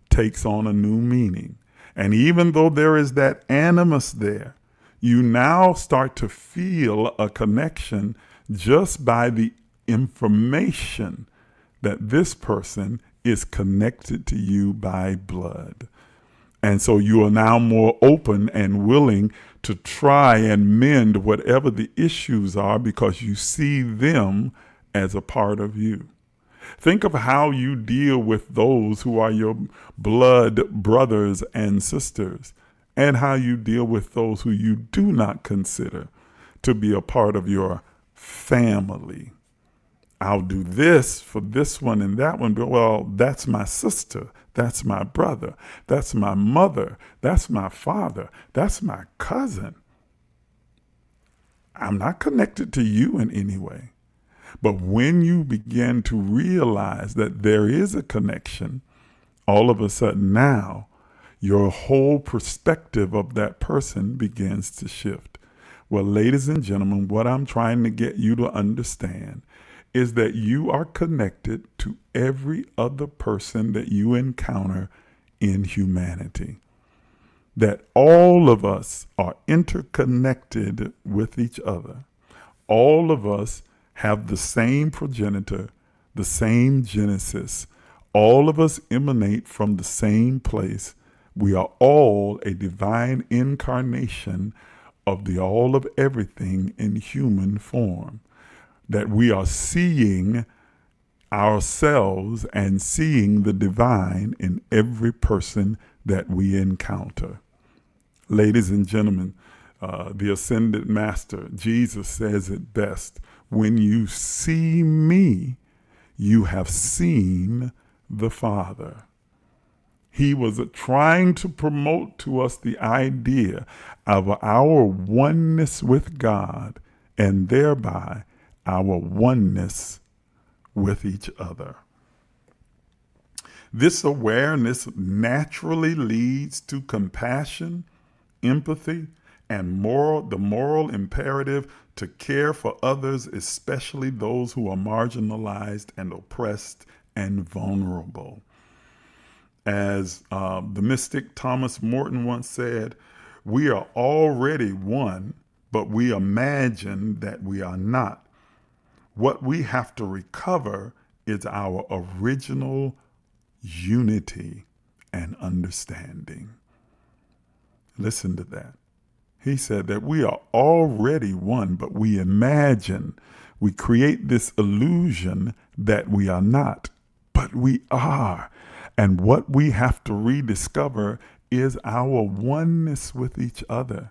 takes on a new meaning. And even though there is that animus there, you now start to feel a connection just by the information that this person is connected to you by blood. And so you are now more open and willing to try and mend whatever the issues are, because you see them as a part of you. Think of how you deal with those who are your blood brothers and sisters, and how you deal with those who you do not consider to be a part of your family. I'll do this for this one and that one, but well, that's my sister, that's my brother, that's my mother, that's my father, that's my cousin. I'm not connected to you in any way. But when you begin to realize that there is a connection, all of a sudden now, your whole perspective of that person begins to shift. Well, ladies and gentlemen, what I'm trying to get you to understand is that you are connected to every other person that you encounter in humanity. That all of us are interconnected with each other. All of us have the same progenitor, the same genesis. All of us emanate from the same place. We are all a divine incarnation of the all of everything in human form. That we are seeing ourselves and seeing the divine in every person that we encounter. Ladies and gentlemen, the Ascended Master, Jesus, says it best. When you see me, you have seen the Father. He was trying to promote to us the idea of our oneness with God, and thereby our oneness with each other. This awareness naturally leads to compassion, empathy, and the moral imperative to care for others, especially those who are marginalized and oppressed and vulnerable. As the mystic Thomas Morton once said, we are already one, but we imagine that we are not. What we have to recover is our original unity and understanding. Listen to that. He said that we are already one, but we imagine, we create this illusion that we are not, but we are. And what we have to rediscover is our oneness with each other,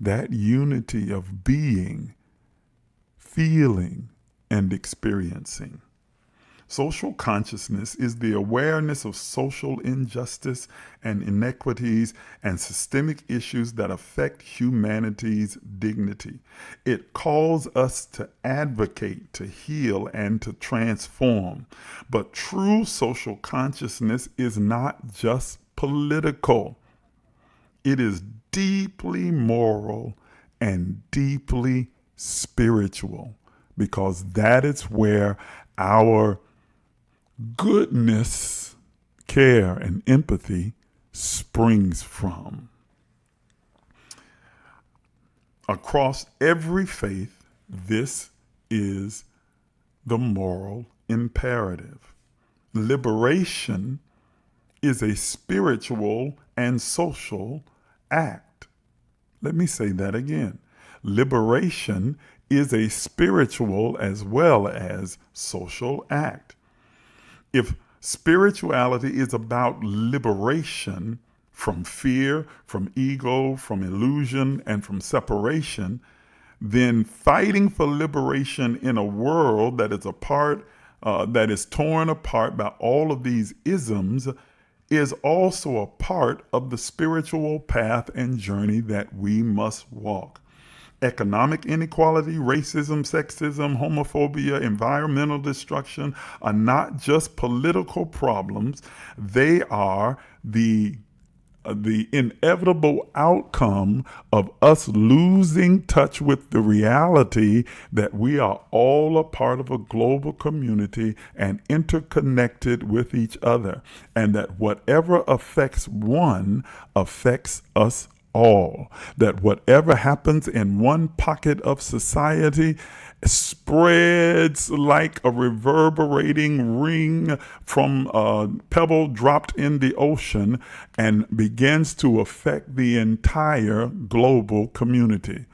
that unity of being, feeling, and experiencing. Social consciousness is the awareness of social injustice and inequities and systemic issues that affect humanity's dignity. It calls us to advocate, to heal, and to transform. But true social consciousness is not just political. It is deeply moral and deeply spiritual, because that is where our goodness, care, and empathy springs from. Across every faith, this is the moral imperative. Liberation is a spiritual and social act. Let me say that again. Liberation is a spiritual as well as social act. If spirituality is about liberation from fear, from ego, from illusion, and from separation, then fighting for liberation in a world that is that is torn apart by all of these isms is also a part of the spiritual path and journey that we must walk. Economic inequality, racism, sexism, homophobia, environmental destruction are not just political problems. They are the inevitable outcome of us losing touch with the reality that we are all a part of a global community and interconnected with each other, and that whatever affects one affects us all. That whatever happens in one pocket of society spreads like a reverberating ring from a pebble dropped in the ocean and begins to affect the entire global community.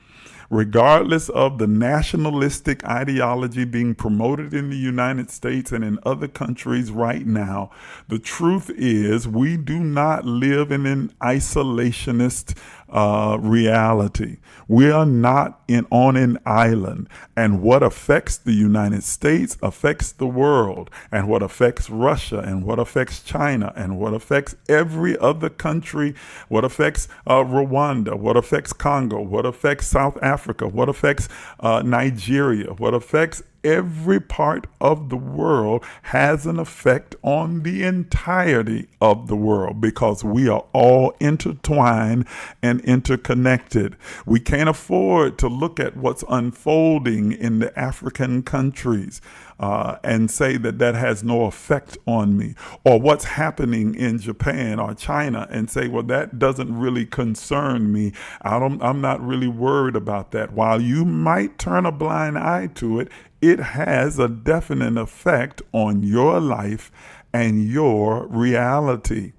Regardless of the nationalistic ideology being promoted in the United States and in other countries right now, the truth is we do not live in an isolationist reality. We are not on an island, and what affects the United States affects the world, and what affects Russia, and what affects China, and what affects every other country, what affects Rwanda, what affects Congo, what affects South Africa, what affects Nigeria, what affects every part of the world has an effect on the entirety of the world, because we are all intertwined and interconnected. We can't afford to look at what's unfolding in the African countries and say that that has no effect on me, or what's happening in Japan or China and say, well, that doesn't really concern me. I'm not really worried about that. While you might turn a blind eye to it, it has a definite effect on your life and your reality.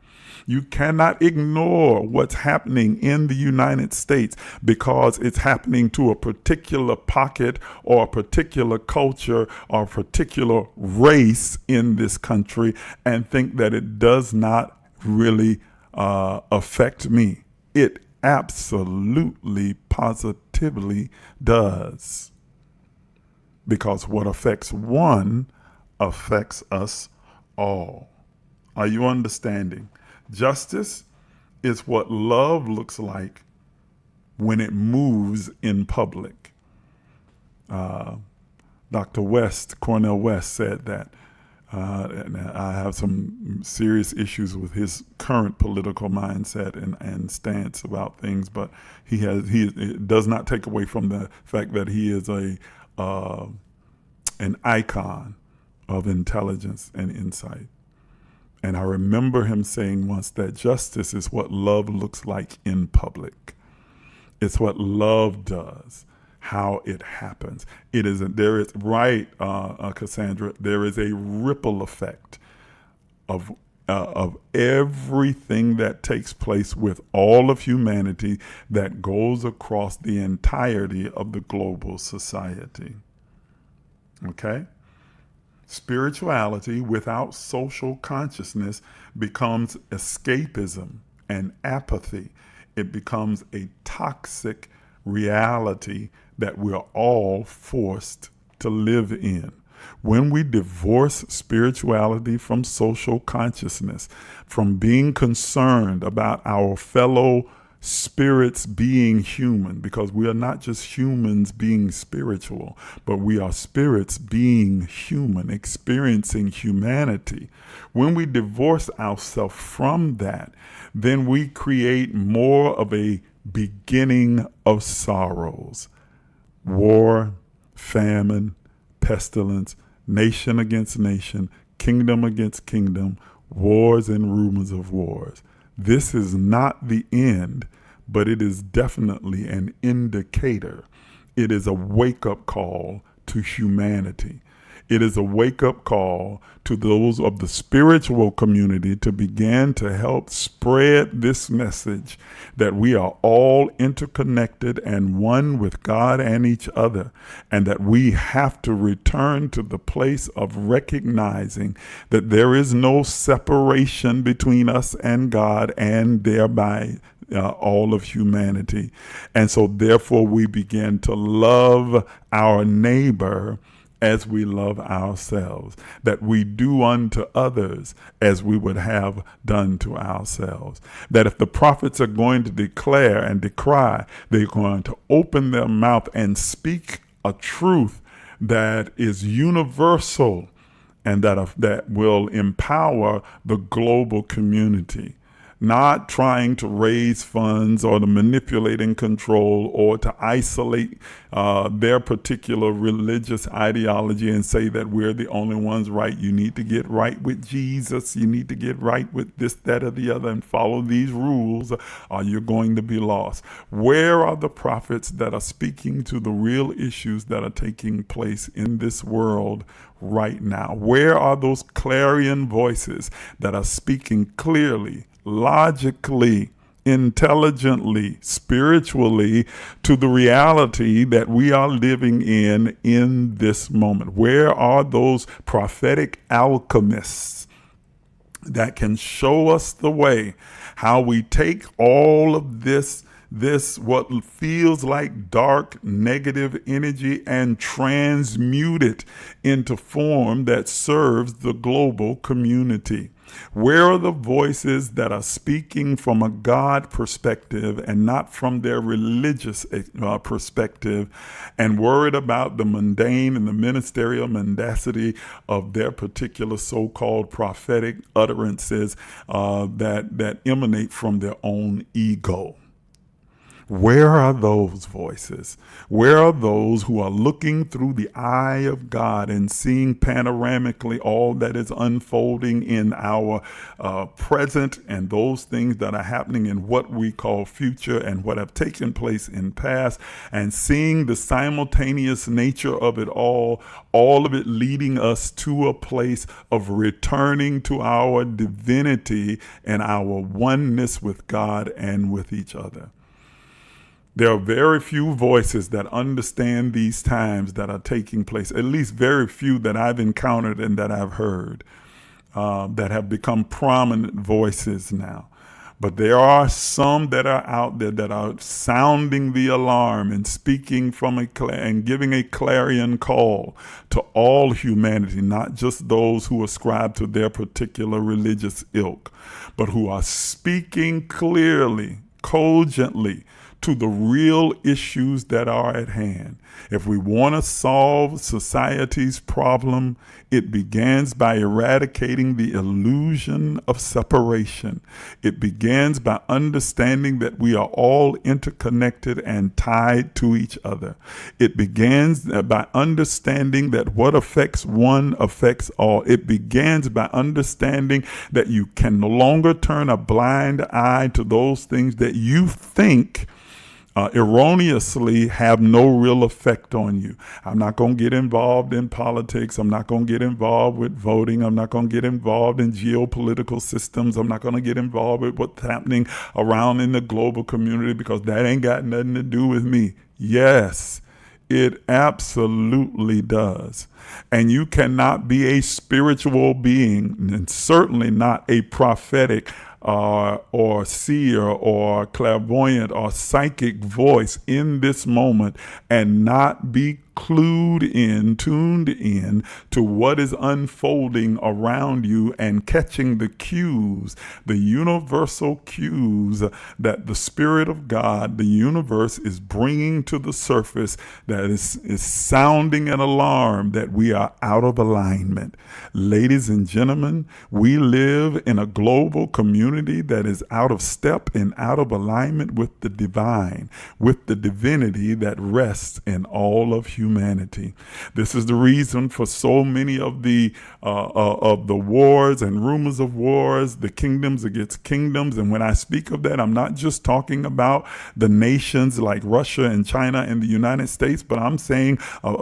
You cannot ignore what's happening in the United States because it's happening to a particular pocket or a particular culture or a particular race in this country and think that it does not really affect me. It absolutely, positively does. Because what affects one affects us all. Are you understanding? Justice is what love looks like when it moves in public. Dr. West, Cornel West, said that. And I have some serious issues with his current political mindset and stance about things, but it does not take away from the fact that he is an icon of intelligence and insight. And I remember him saying once that justice is what love looks like in public. It's what love does, how it happens. There is Cassandra, there is a ripple effect of everything that takes place with all of humanity that goes across the entirety of the global society. Okay? Spirituality without social consciousness becomes escapism and apathy. It becomes a toxic reality that we're all forced to live in. When we divorce spirituality from social consciousness, from being concerned about our fellow spirits being human, because we are not just humans being spiritual, but we are spirits being human, experiencing humanity. When we divorce ourselves from that, then we create more of a beginning of sorrows. War, famine, pestilence, nation against nation, kingdom against kingdom, wars and rumors of wars. This is not the end, but it is definitely an indicator. It is a wake-up call to humanity. It is a wake-up call to those of the spiritual community to begin to help spread this message that we are all interconnected and one with God and each other, and that we have to return to the place of recognizing that there is no separation between us and God and thereby all of humanity. And so therefore we begin to love our neighbor as we love ourselves, that we do unto others as we would have done to ourselves. That if the prophets are going to declare and decry, they're going to open their mouth and speak a truth that is universal and that will empower the global community. Not trying to raise funds or to manipulate and control or to isolate their particular religious ideology and say that we're the only ones right. You need to get right with Jesus. You need to get right with this, that, or the other and follow these rules or you're going to be lost. Where are the prophets that are speaking to the real issues that are taking place in this world right now? Where are those clarion voices that are speaking clearly, logically, intelligently, spiritually to the reality that we are living in this moment? Where are those prophetic alchemists that can show us the way, how we take all of this what feels like dark, negative energy and transmute it into form that serves the global community? Where are the voices that are speaking from a God perspective and not from their religious perspective, and worried about the mundane and the ministerial mendacity of their particular so-called prophetic utterances that emanate from their own ego? Where are those voices? Where are those who are looking through the eye of God and seeing panoramically all that is unfolding in our present and those things that are happening in what we call future and what have taken place in past, and seeing the simultaneous nature of it all of it leading us to a place of returning to our divinity and our oneness with God and with each other? There are very few voices that understand these times that are taking place, at least very few that I've encountered and that I've heard, that have become prominent voices now. But there are some that are out there that are sounding the alarm and speaking and giving a clarion call to all humanity, not just those who ascribe to their particular religious ilk, but who are speaking clearly, cogently, to the real issues that are at hand. If we want to solve society's problem, it begins by eradicating the illusion of separation. It begins by understanding that we are all interconnected and tied to each other. It begins by understanding that what affects one affects all. It begins by understanding that you can no longer turn a blind eye to those things that you think erroneously have no real effect on you. I'm not going to get involved in politics. I'm not going to get involved with voting. I'm not going to get involved in geopolitical systems. I'm not going to get involved with what's happening around in the global community because that ain't got nothing to do with me. Yes, it absolutely does. And you cannot be a spiritual being, and certainly not a prophetic or seer or clairvoyant or psychic voice in this moment and not be tuned in to what is unfolding around you and catching the cues, the universal cues that the Spirit of God, the universe, is bringing to the surface, that is sounding an alarm that we are out of alignment. Ladies and gentlemen, we live in a global community that is out of step and out of alignment with the divine, with the divinity that rests in all of humanity. This is the reason for so many of the wars and rumors of wars, the kingdoms against kingdoms. And when I speak of that, I'm not just talking about the nations like Russia and China and the United States, but I'm saying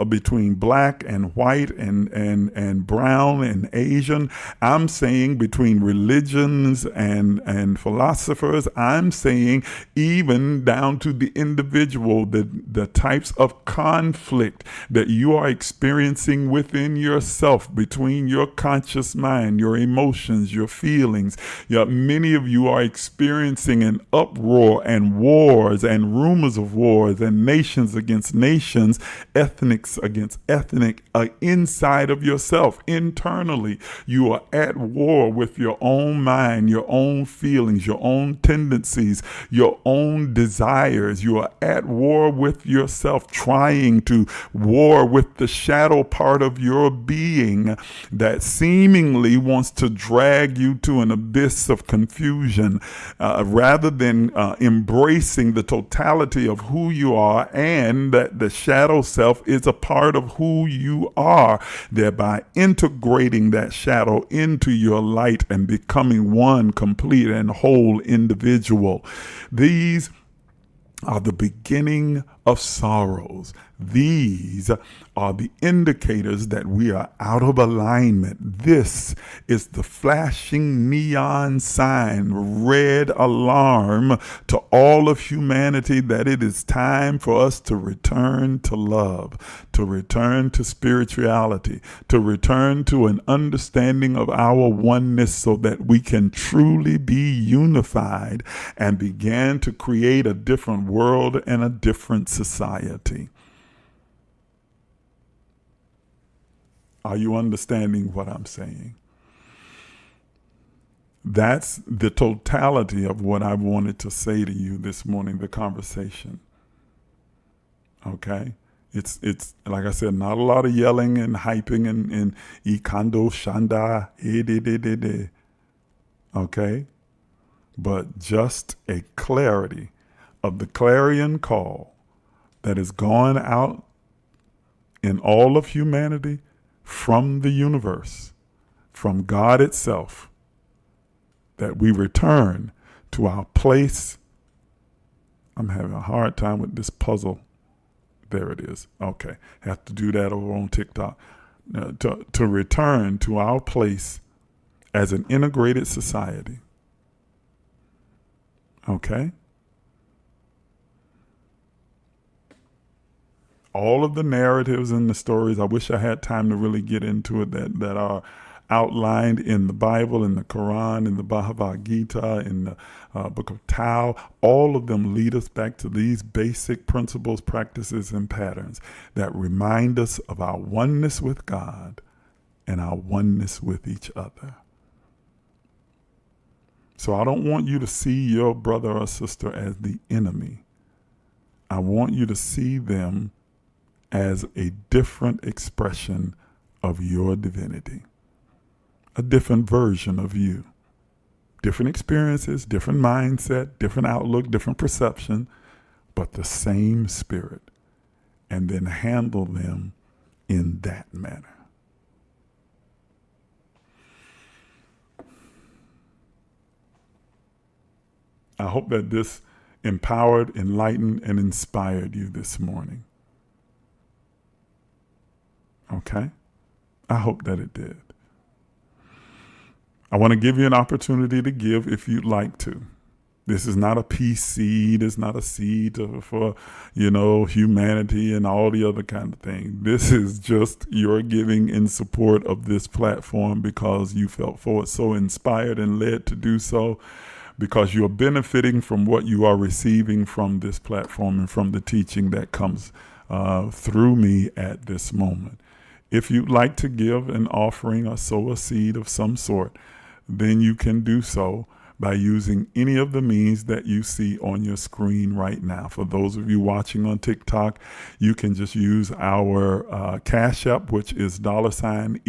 between black and white and brown and Asian. I'm saying between religions and philosophers. I'm saying even down to the individual, the types of conflict that you are experiencing within yourself, between your conscious mind, your emotions, your feelings. Many of you are experiencing an uproar and wars and rumors of wars and nations against nations, ethnics against ethnic, inside of yourself. Internally, you are at war with your own mind, your own feelings, your own tendencies, your own desires. You are at war with yourself, trying to war with the shadow part of your being that seemingly wants to drag you to an abyss of confusion, rather than embracing the totality of who you are, and that the shadow self is a part of who you are, thereby integrating that shadow into your light and becoming one complete and whole individual. These are the beginning of sorrows. These are the indicators that we are out of alignment. This is the flashing neon sign, red alarm to all of humanity that it is time for us to return to love, to return to spirituality, to return to an understanding of our oneness so that we can truly be unified and begin to create a different world and a different society. Are you understanding what I'm saying? That's the totality of what I wanted to say to you this morning, the conversation. Okay? It's like I said, not a lot of yelling and hyping and ikando shanda, de. Okay? But just a clarity of the clarion call that is going out in all of humanity from the universe, from God itself, that we return to our place. I'm having a hard time with this puzzle. There it is. Okay. Have to do that over on TikTok. To return to our place as an integrated society. Okay? All of the narratives and the stories, I wish I had time to really get into it, that are outlined in the Bible, in the Quran, in the Bhagavad Gita, in the book of Tao. All of them lead us back to these basic principles, practices, and patterns that remind us of our oneness with God and our oneness with each other. So I don't want you to see your brother or sister as the enemy. I want you to see them as a different expression of your divinity, a different version of you. Different experiences, different mindset, different outlook, different perception, but the same spirit. And then handle them in that manner. I hope that this empowered, enlightened, and inspired you this morning. Okay? I hope that it did. I want to give you an opportunity to give if you'd like to. This is not a peace seed. It's not a seed for, humanity and all the other kind of thing. This is just your giving in support of this platform because you felt so inspired and led to do so, because you're benefiting from what you are receiving from this platform and from the teaching that comes through me at this moment. If you'd like to give an offering or sow a seed of some sort, then you can do so by using any of the means that you see on your screen right now. For those of you watching on TikTok, you can just use our CashApp, which is $emergelec,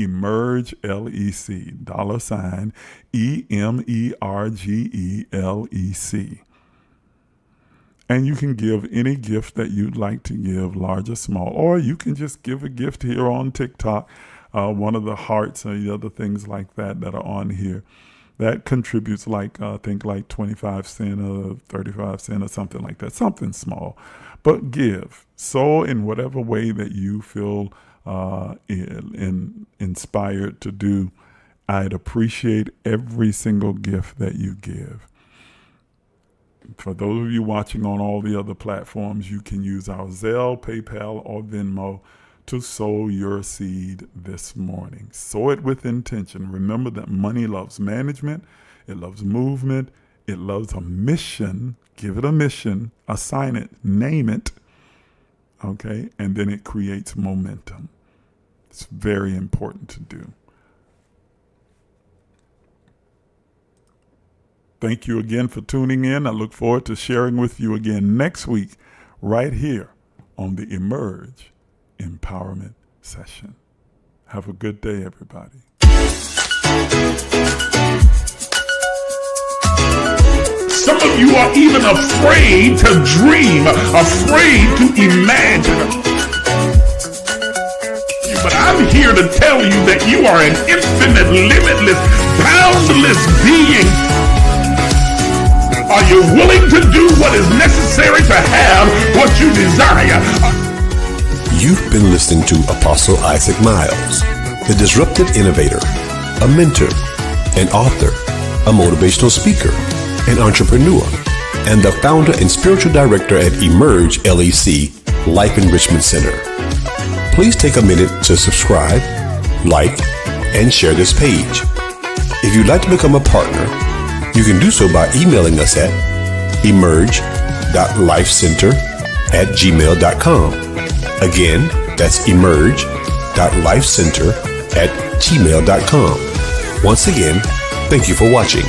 $emergelec. And you can give any gift that you'd like to give, large or small, or you can just give a gift here on TikTok, one of the hearts or the other things like that are on here. That contributes like 25 cents or 35 cents or something like that, something small. But give, sow in whatever way that you feel inspired to do. I'd appreciate every single gift that you give. For those of you watching on all the other platforms, you can use our Zelle, PayPal, or Venmo to sow your seed this morning. Sow it with intention. Remember that money loves management. It loves movement. It loves a mission. Give it a mission. Assign it. Name it. Okay? And then it creates momentum. It's very important to do. Thank you again for tuning in. I look forward to sharing with you again next week right here on the Emerge Empowerment Session. Have a good day, everybody. Some of you are even afraid to dream, afraid to imagine. But I'm here to tell you that you are an infinite, limitless, boundless being. Are you willing to do what is necessary to have what you desire? You've been listening to Apostle Isaac Miles, the disruptive innovator, a mentor, an author, a motivational speaker, an entrepreneur, and the founder and spiritual director at emergelec Life Enrichment Center. Please take a minute to subscribe, like, and share this page. If you'd like to become a partner, you can do so by emailing us at emerge.lifecenter@gmail.com. Again, that's emerge.lifecenter@gmail.com. Once again, thank you for watching.